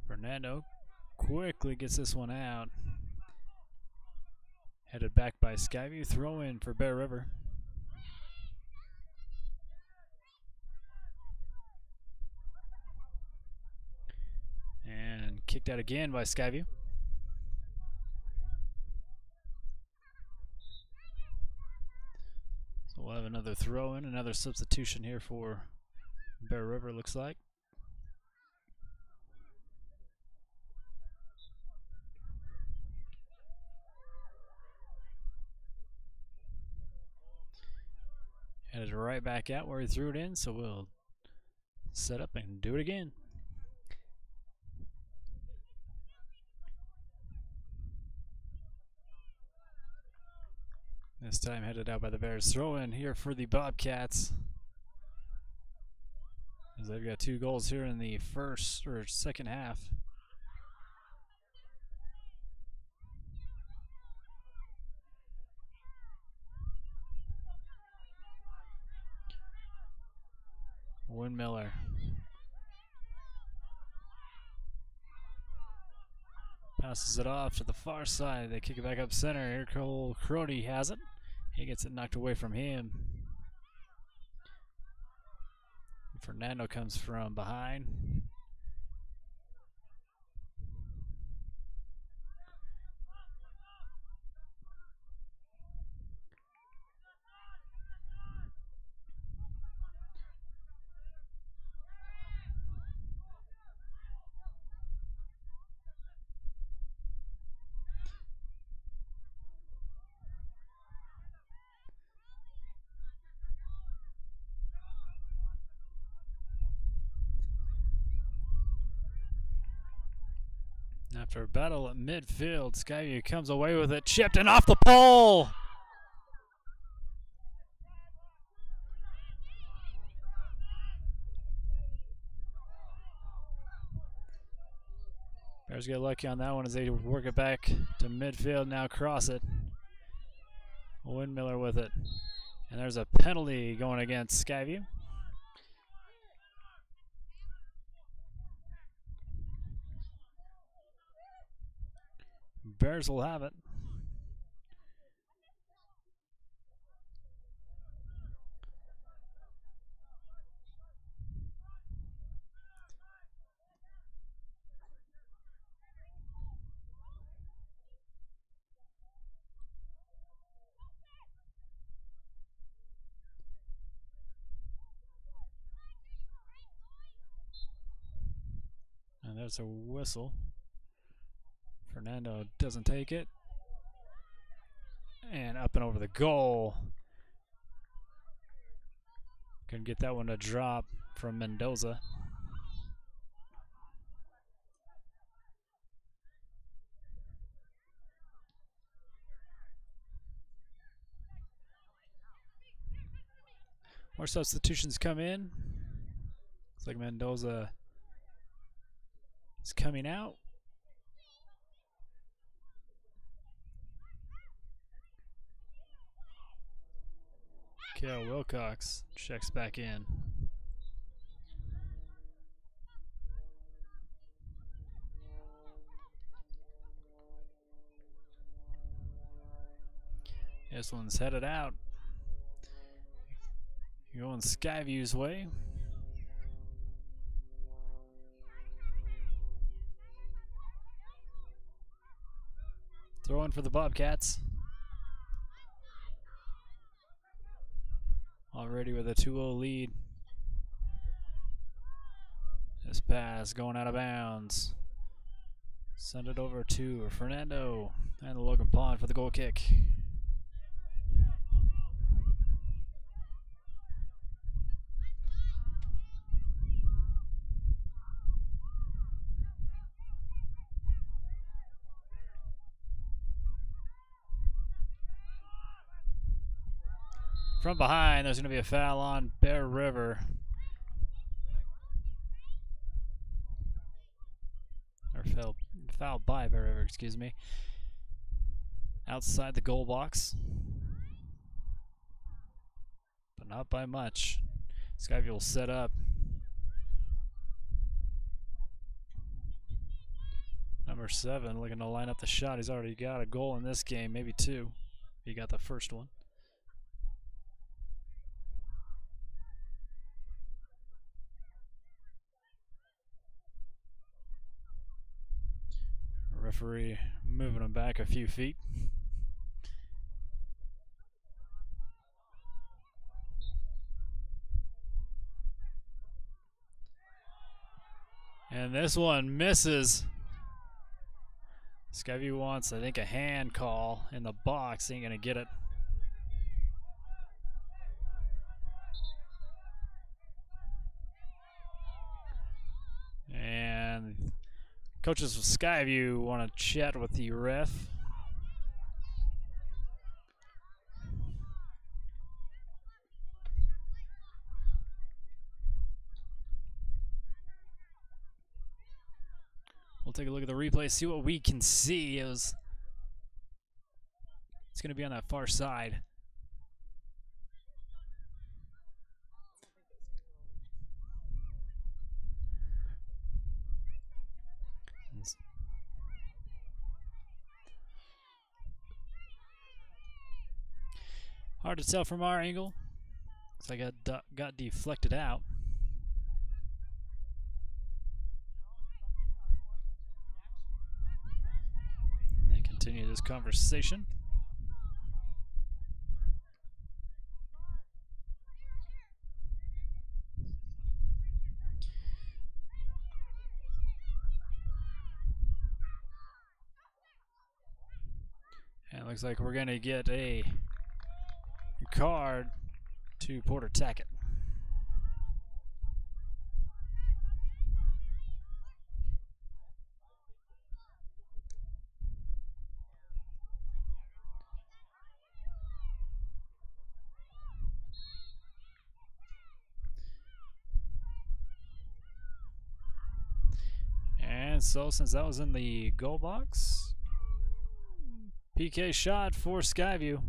Fernando quickly gets this one out. Headed back by Skyview. Throw in for Bear River. And kicked out again by Skyview. So we'll have another throw in, another substitution here for Bear River, looks like. Headed right back out where he threw it in, so we'll set up and do it again. This time headed out by the Bears. Throw in here for the Bobcats. As they've got 2 goals here in the first or second half. Windmiller. Passes it off to the far side. They kick it back up center. Here Cole Crony has it. He gets it knocked away from him. Fernando comes from behind. After a battle at midfield, Skyview comes away with it, chipped and off the pole. Bears get lucky on that one as they work it back to midfield, now cross it. Windmiller with it. And there's a penalty going against Skyview. Bears will have it. There's a whistle. Fernando doesn't take it. And up and over the goal. Couldn't get that one to drop from Mendoza. More substitutions come in. Looks like Mendoza is coming out. Kale Wilcox checks back in. This one's headed out. Going Skyview's way. Throw in for the Bobcats. Already with a 2-0 lead. This pass going out of bounds. Send it over to Fernando and the Logan Pond for the goal kick. From behind, there's going to be a foul on Bear River. Or foul by Bear River, excuse me. Outside the goal box. But not by much. Skyview will set up. Number 7 looking to line up the shot. He's already got a goal in this game, maybe 2. He got the first one. Referee moving him back a few feet. And this one misses. Skyview wants, I think, a hand call in the box. Ain't gonna get it. And coaches of Skyview want to chat with the ref. We'll take a look at the replay, see what we can see. It's going to be on that far side. Hard to tell from our angle. Looks like it got deflected out. And they continue this conversation. And it looks like we're going to get a card to Porter Tackett. And so since that was in the goal box, PK shot for Skyview.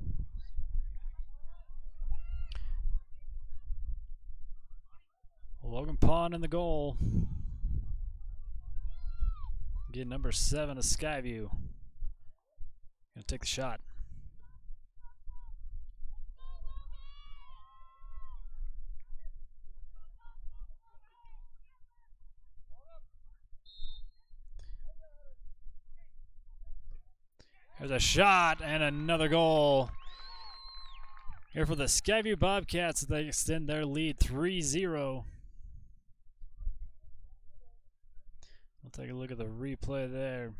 Logan Pond in the goal. Get number 7 of Skyview. Gonna take the shot. There's a shot and another goal. Here for the Skyview Bobcats, they extend their lead 3-0. We'll take a look at the replay there.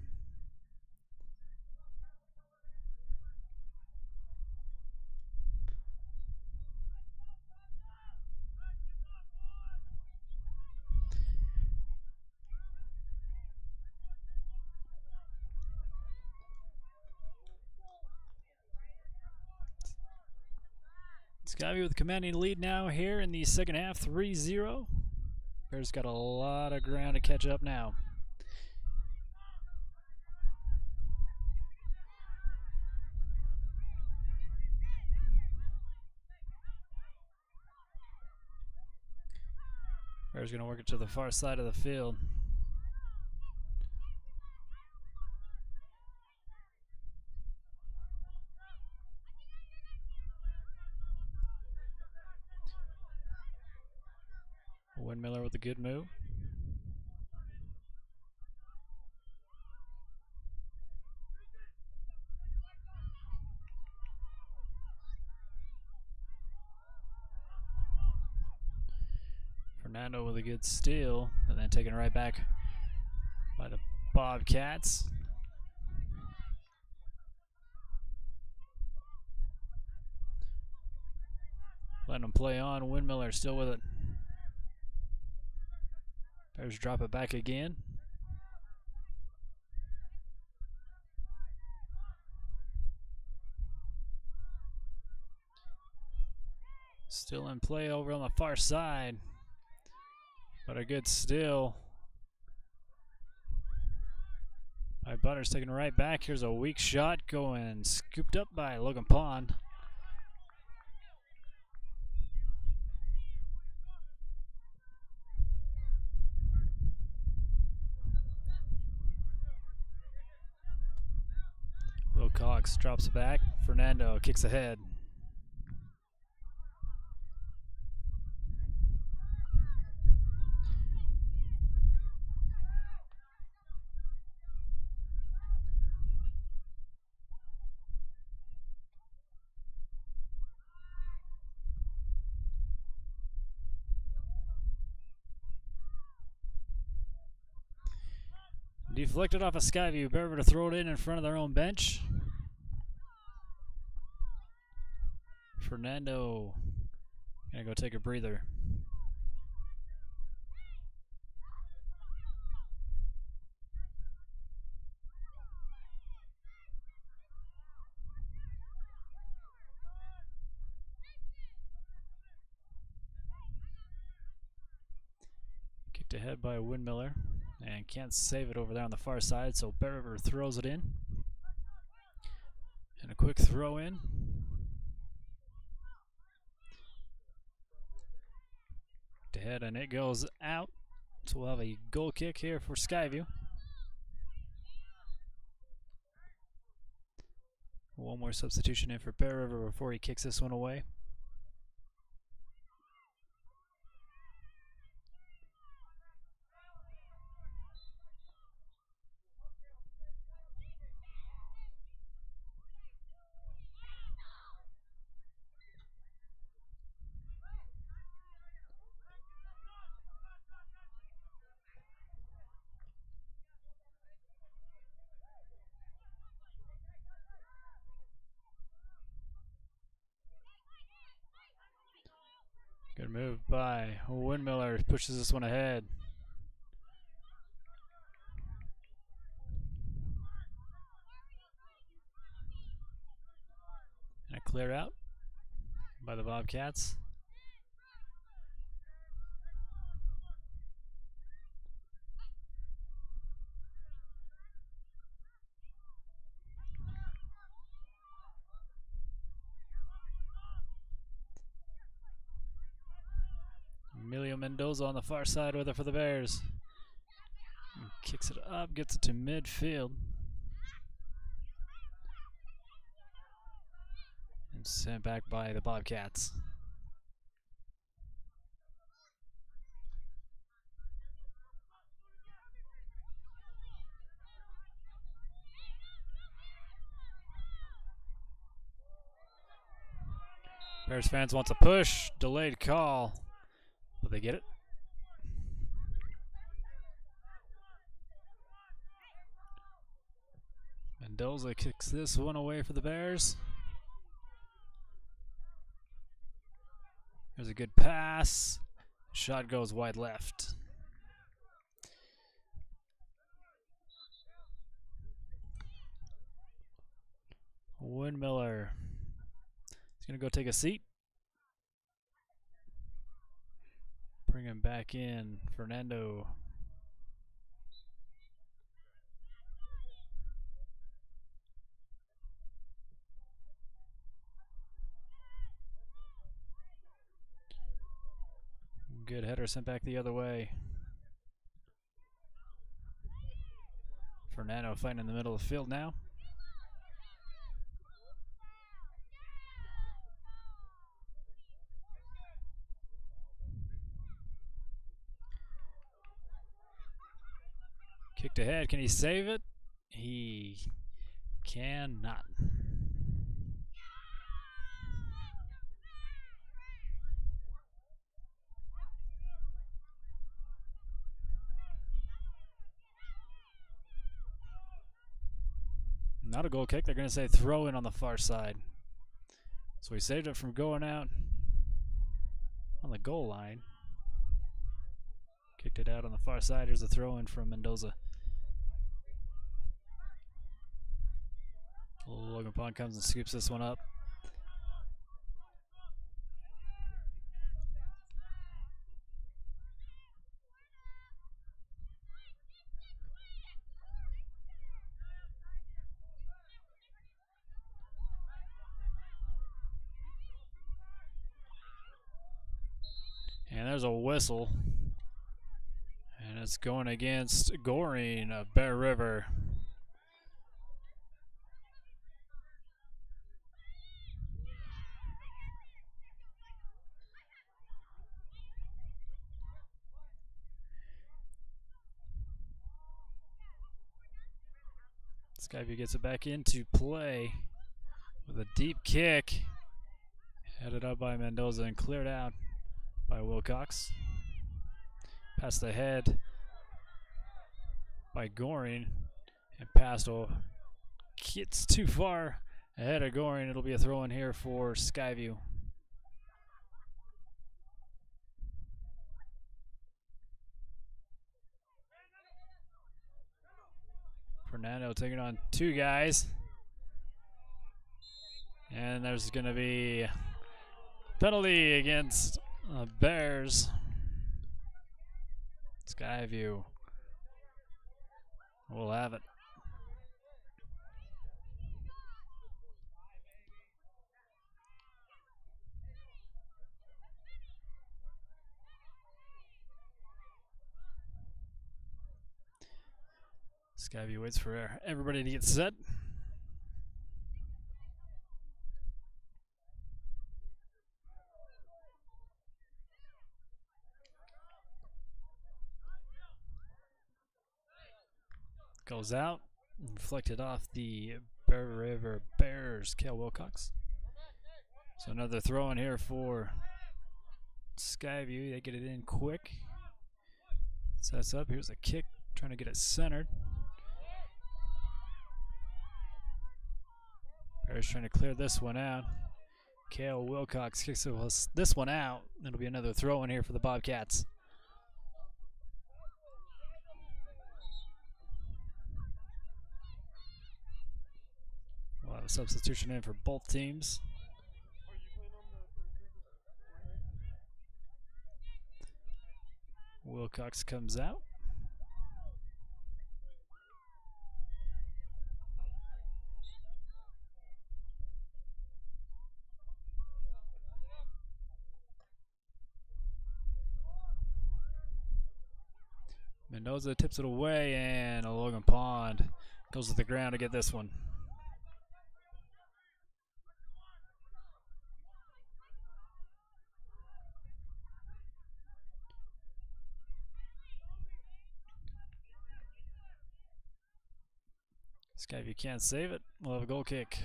Skyview with a commanding lead now here in the second half, 3-0. Bears got a lot of ground to catch up now. Bears going to work it to the far side of the field. Windmiller with a good move. Fernando with a good steal, and then taken right back by the Bobcats. Letting them play on. Windmiller still with it. Bears drop it back again. Still in play over on the far side. But a good steal by Butters, taking it right back. Here's a weak shot going scooped up by Logan Pond. Will Cox drops it back. Fernando kicks ahead. Deflected off a Skyview. Bear River to throw it in front of their own bench. Fernando gonna go take a breather. Kicked ahead by Windmiller. And can't save it over there on the far side, so Bear River throws it in. And a quick throw in. To head, and it goes out. So we'll have a goal kick here for Skyview. One more substitution in for Bear River before he kicks this one away. Good move by Windmiller, pushes this one ahead. And a clear out by the Bobcats. Emilio Mendoza on the far side with it for the Bears. And kicks it up, gets it to midfield. And sent back by the Bobcats. Bears fans wants a push, delayed call. Will they get it? Mendoza kicks this one away for the Bears. There's a good pass. Shot goes wide left. Windmiller. He's going to go take a seat. Bring him back in. Fernando. Good header sent back the other way. Fernando fighting in the middle of the field now. Kicked ahead. Can he save it? He cannot. Not a goal kick. They're going to say throw in on the far side. So he saved it from going out on the goal line. Kicked it out on the far side. Here's a throw in from Mendoza. Logan Pond comes and scoops this one up. And there's a whistle. And it's going against Goring of Bear River. Skyview gets it back into play with a deep kick. Headed up by Mendoza and cleared out by Wilcox. Past the head by Goring and past gets too far ahead of Goring. It'll be a throw in here for Skyview. Fernando taking on two guys. And there's going to be penalty against Bears. Skyview will have it. Skyview waits for everybody to get set. Goes out, reflected off the Bear River Bears, Cale Wilcox. So another throw in here for Skyview. They get it in quick. Sets up. Here's a kick, trying to get it centered. Bears trying to clear this one out. Cale Wilcox kicks this one out. It'll be another throw in here for the Bobcats. We'll have a substitution in for both teams. Wilcox comes out. Mendoza tips it away, and Logan Pond goes to the ground to get this one. Skyview can't save it. We'll have a goal kick.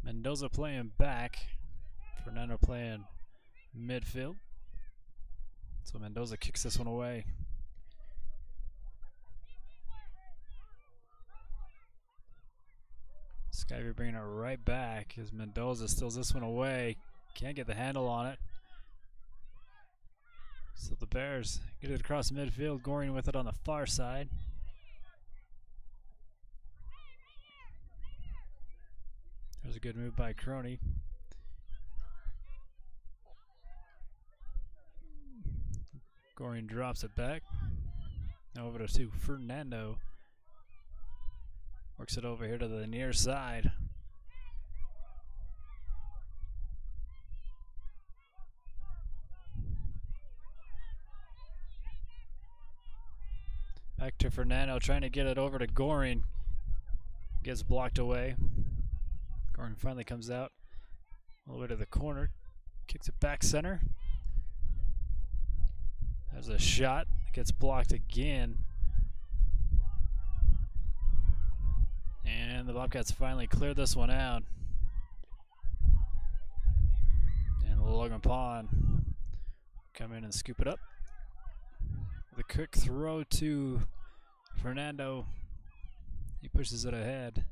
Mendoza playing back. Fernando playing midfield. So Mendoza kicks this one away. Skyview bringing it right back as Mendoza steals this one away. Can't get the handle on it. So the Bears get it across midfield, Goring with it on the far side. There's a good move by Crony. Goring drops it back. Now over to Fernando. Works it over here to the near side. Back to Fernando, trying to get it over to Goring. Gets blocked away. Goring finally comes out all the way to the corner. Kicks it back center. There's a shot. Gets blocked again. And the Bobcats finally cleared this one out. And Logan Pond come in and scoop it up. The quick throw to Fernando. He pushes it ahead.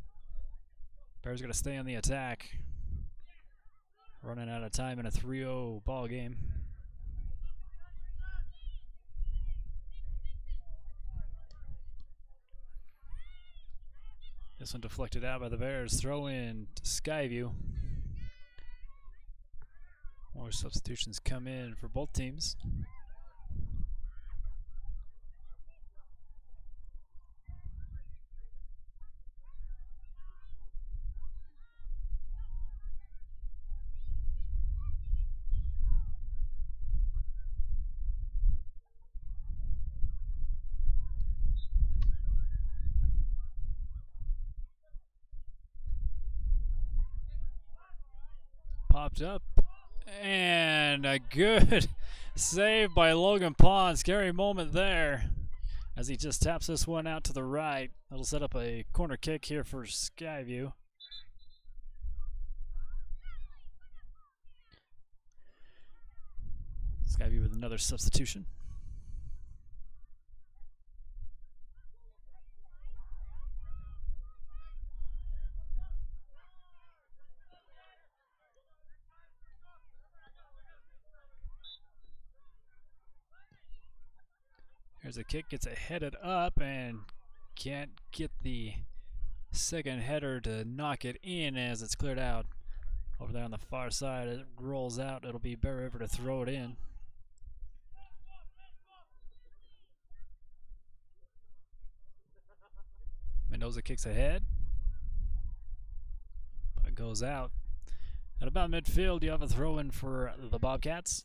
Bears going to stay on the attack. Running out of time in a 3-0 ball game. This one deflected out by the Bears. Throw in to Skyview. More substitutions come in for both teams. Popped up, and a good save by Logan Pond. Scary moment there as he just taps this one out to the right. That'll set up a corner kick here for Skyview. Skyview with another substitution. Here's a kick, gets it headed up and can't get the second header to knock it in as it's cleared out. Over there on the far side, it rolls out. It'll be Bear River to throw it in. Mendoza kicks ahead. But goes out. At about midfield, you have a throw in for the Bobcats.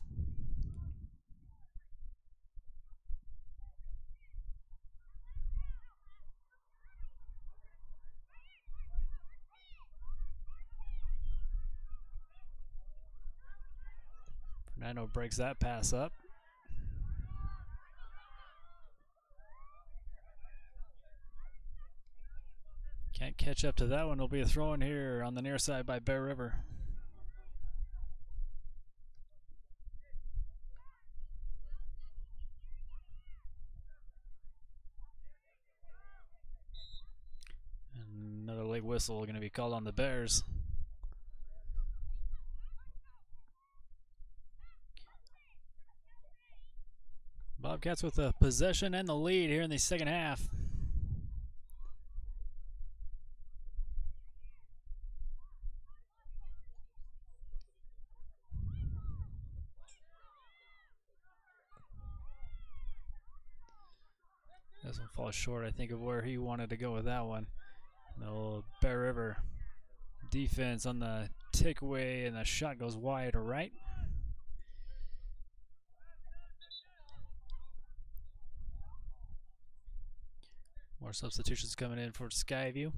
Fernando breaks that pass up. Can't catch up to that one. It'll be a throw in here on the near side by Bear River. And another late whistle going to be called on the Bears. Bobcats with the possession and the lead here in the second half. This one falls short, I think, of where he wanted to go with that one. The Bear River defense on the takeaway, and the shot goes wide or right. More substitutions coming in for Skyview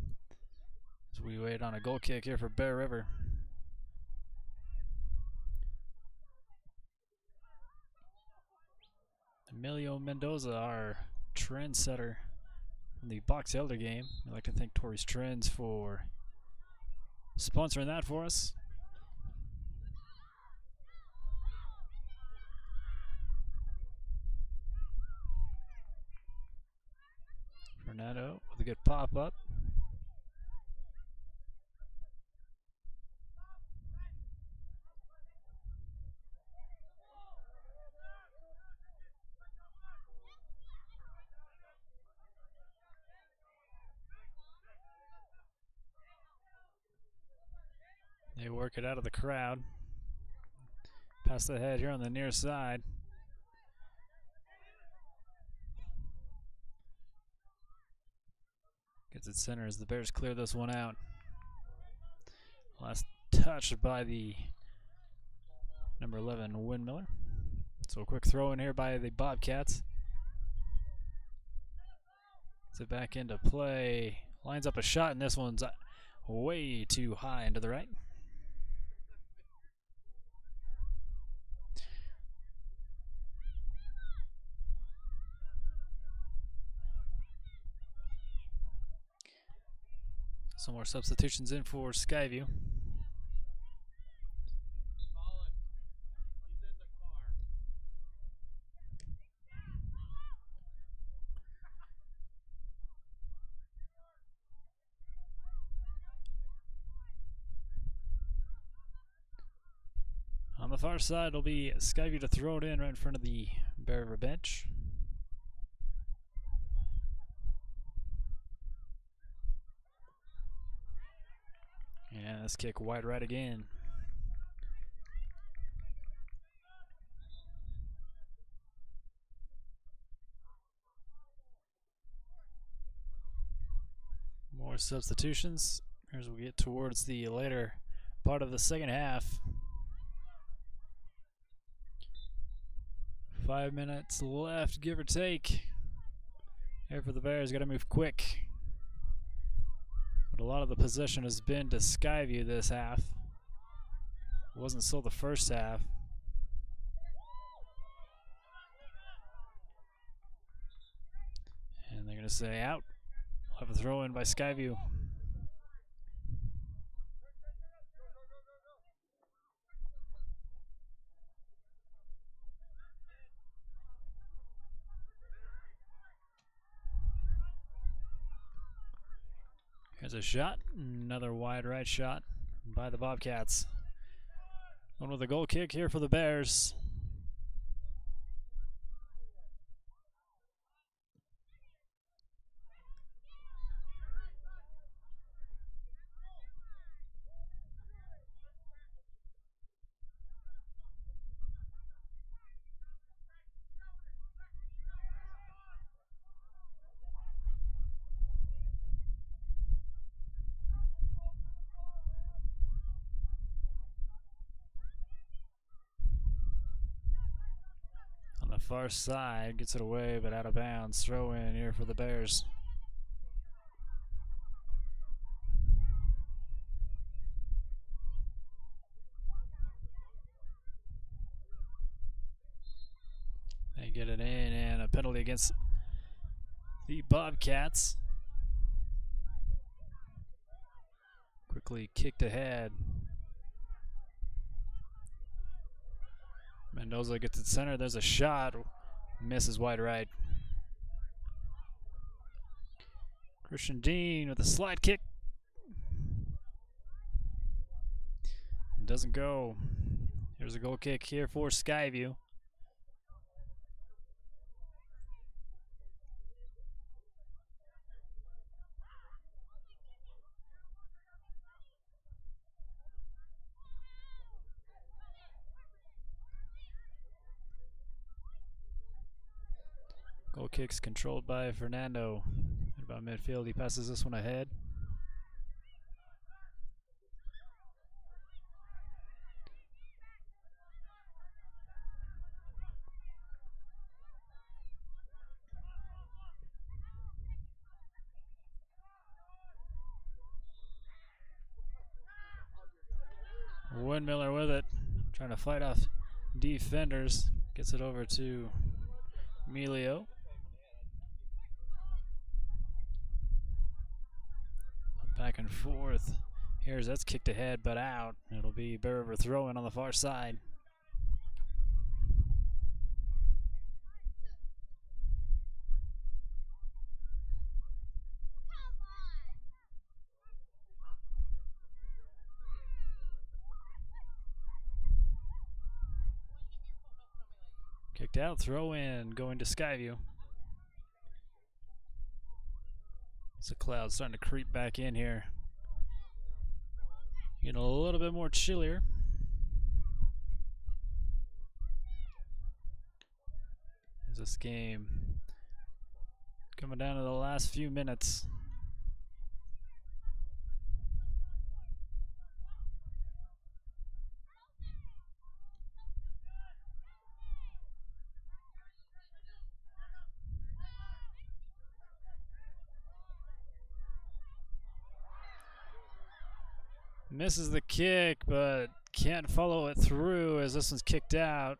as we wait on a goal kick here for Bear River. Emilio Mendoza, our trendsetter from the Box Elder game. I'd like to thank Tori's Trends for sponsoring that for us. Fernando with a good pop up. They work it out of the crowd. Pass the head here on the near side. Gets it center as the Bears clear this one out. Last touch by the number 11 Windmiller. So a quick throw in here by the Bobcats. Gets it back into play. Lines up a shot, and this one's way too high into the right. Some more substitutions in for Skyview. On the far side, it'll be Skyview to throw it in right in front of the Bear River bench. And this kick wide right again. More substitutions as we get towards the later part of the second half. 5 minutes left, give or take. Here for the Bears, got to move quick. But a lot of the possession has been to Skyview this half. It wasn't so the first half. And they're going to say out. We'll have a throw in by Skyview. Here's a shot, another wide right shot by the Bobcats. One with a goal kick here for the Bears. Far side, gets it away but out of bounds. Throw in here for the Bears. They get it in, and a penalty against the Bobcats. Quickly kicked ahead. Mendoza gets it center. There's a shot. Misses wide right. Christian Dean with a slide kick. Doesn't go. Here's a goal kick here for Skyview. Goal kick's controlled by Fernando. At about midfield, he passes this one ahead. Windmiller with it, trying to fight off defenders. Gets it over to Emilio. Back and forth. Here's that's kicked ahead but out. It'll be Bear River throwing on the far side. Kicked out, throw in, going to Skyview. It's a cloud starting to creep back in here. Getting a little bit more chillier. As this game coming down to the last few minutes. Misses the kick, but can't follow it through as this one's kicked out.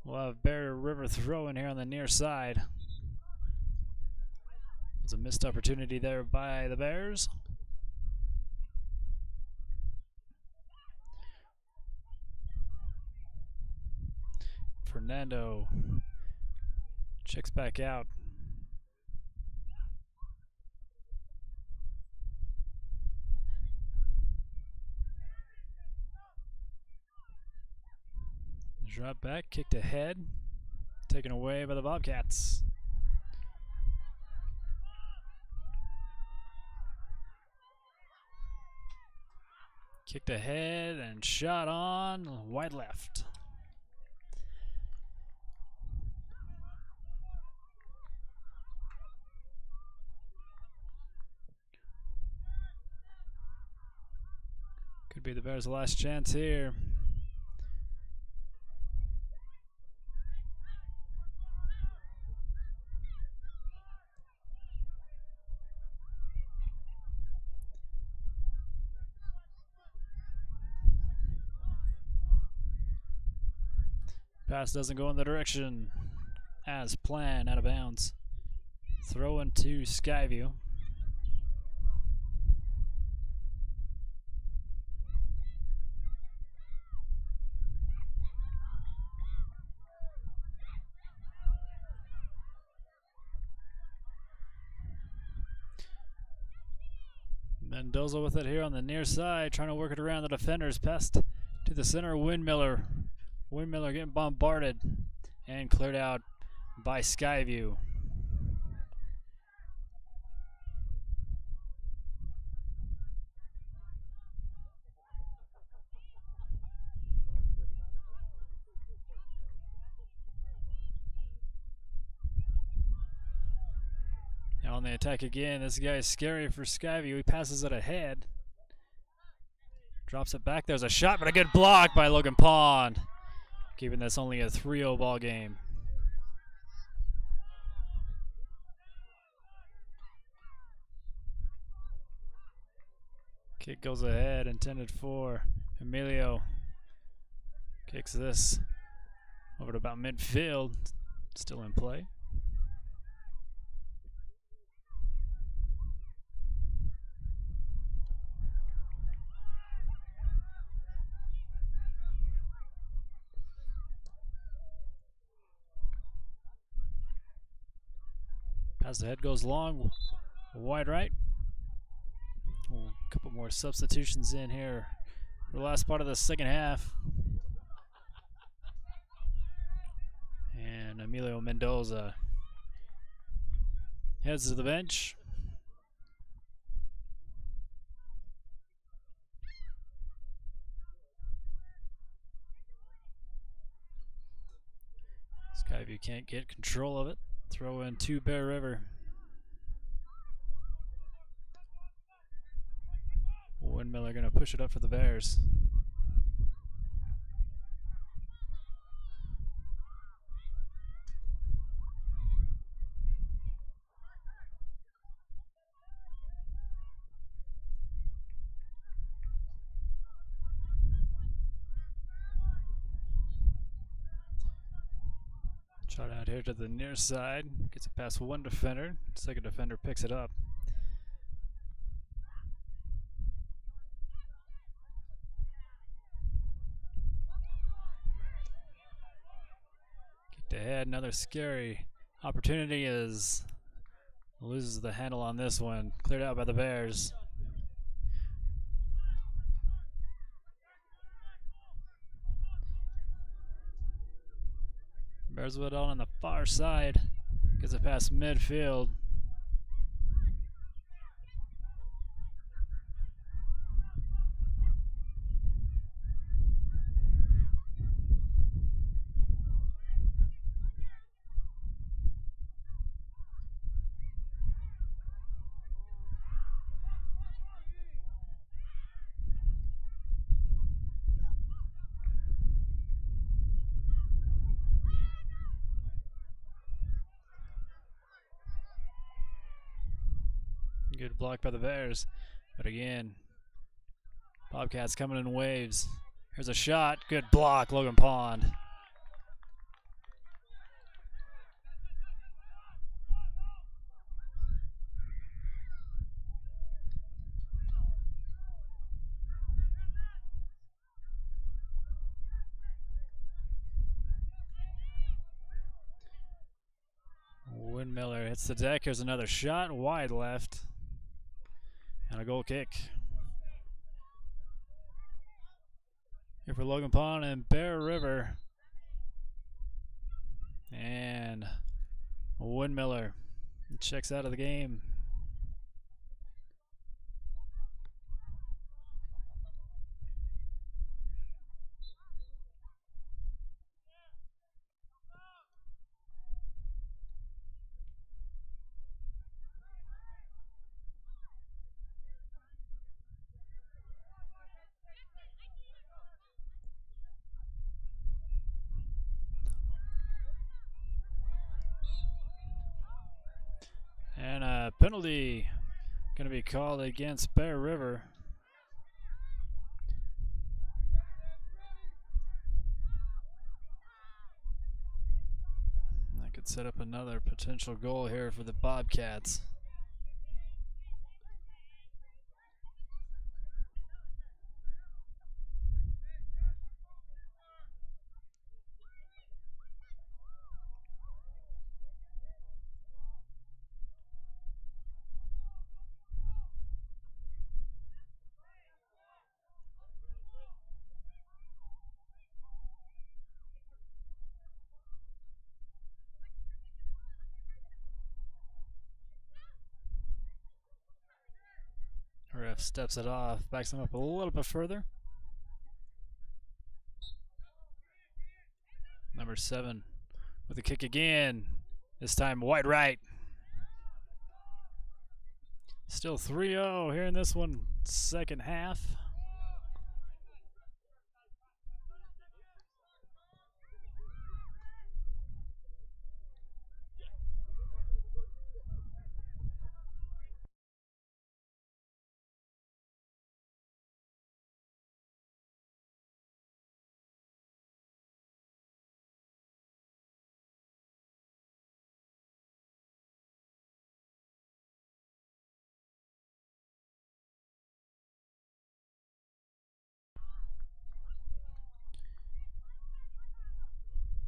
We'll have Bear River throwing here on the near side. There's a missed opportunity there by the Bears. Fernando checks back out. Drop back, kicked ahead, taken away by the Bobcats. Kicked ahead and shot on wide left. Could be the Bears' last chance here. Pass doesn't go in the direction as planned, out of bounds. Throw into Skyview. Mendoza with it here on the near side, trying to work it around the defenders. Pass to the center, Windmiller. Windmiller getting bombarded and cleared out by Skyview. Now on the attack again. This guy is scary for Skyview. He passes it ahead. Drops it back. There's a shot, but a good block by Logan Pond. Keeping this only a 3-0 ball game. Kick goes ahead, intended for Emilio. Kicks this over to about midfield. Still in play. Pass ahead goes long, wide right. A couple more substitutions in here for the last part of the second half. And Emilio Mendoza heads to the bench. Skyview can't get control of it. Throw in to Bear River. Windmiller going to push it up for the Bears. Shot out here to the near side. Gets it past one defender. Second defender picks it up. Kicked ahead. Another scary opportunity as loses the handle on this one. Cleared out by the Bears. Bears with it on the far side. Gets it past midfield. Good block by the Bears. But again, Bobcats coming in waves. Here's a shot. Good block, Logan Pond. Windmiller hits the deck. Here's another shot. Wide left. And a goal kick. Here for Logan Pond and Bear River. And Windmiller checks out of the game. And a penalty going to be called against Bear River. That could set up another potential goal here for the Bobcats. Ref steps it off, backs him up a little bit further. Number 7 with the kick again. This time wide right. Still 3-0 here in this one, second half.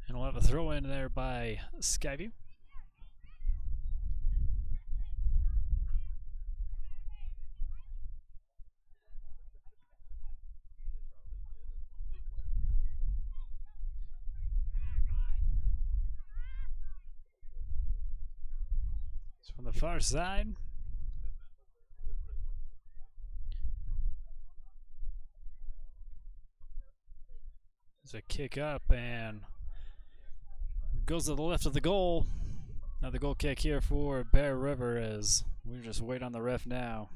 And we'll have a throw in there by Skyview. It's from the far side. There's a kick up and goes to the left of the goal. Another goal kick here for Bear River as we just wait on the ref now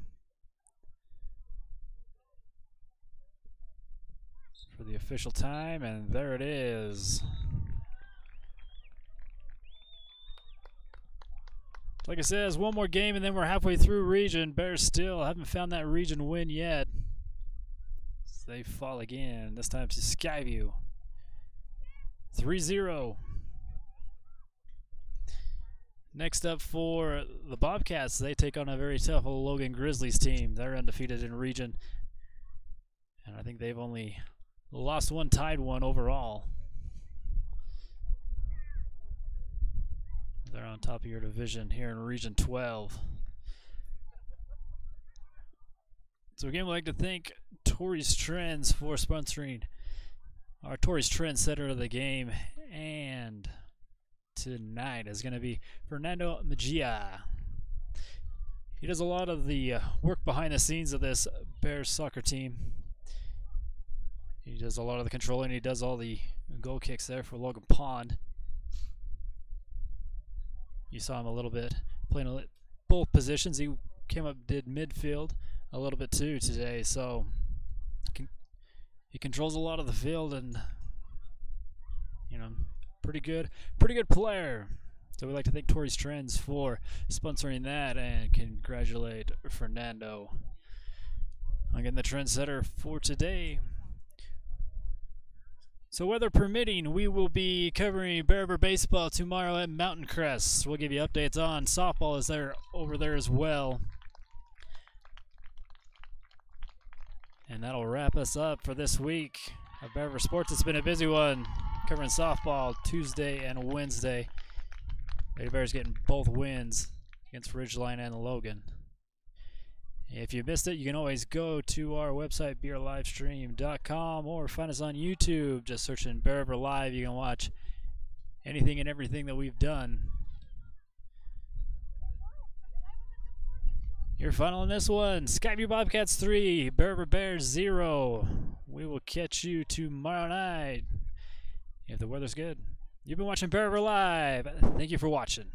for the official time, and there it is. Like I said, it's one more game and then we're halfway through region. Bears still haven't found that region win yet. So they fall again, this time to Skyview. 3-0. Next up for the Bobcats, they take on a very tough Logan Grizzlies team. They're undefeated in region, and I think they've only lost one, tied one overall. They're on top of your division here in Region 12. So again, we'd like to thank Torrey's Trends for sponsoring our Torrey's Trends Center of the game and tonight is going to be Fernando Mejia. He does a lot of the work behind the scenes of this Bears soccer team. He does a lot of the controlling. He does all the goal kicks there for Logan Pond. You saw him a little bit playing both positions. He came up, did midfield a little bit too today. So he controls a lot of the field, and you know, pretty good player. So we'd like to thank Torrey's Trends for sponsoring that and congratulate Fernando on getting the trendsetter for today. So weather permitting, we will be covering Bear River baseball tomorrow at Mountain Crest. We'll give you updates on softball is there over there as well. And that'll wrap us up for this week of Bear River Sports. It's been a busy one covering softball Tuesday and Wednesday. Lady Bears getting both wins against Ridgeline and Logan. If you missed it, you can always go to our website, beerlivestream.com, or find us on YouTube. Just search in Bear River Live. You can watch anything and everything that we've done. Your final in this one, Skyview Bobcats 3, Bear River Bears 0. We will catch you tomorrow night if the weather's good. You've been watching Bear River Live. Thank you for watching.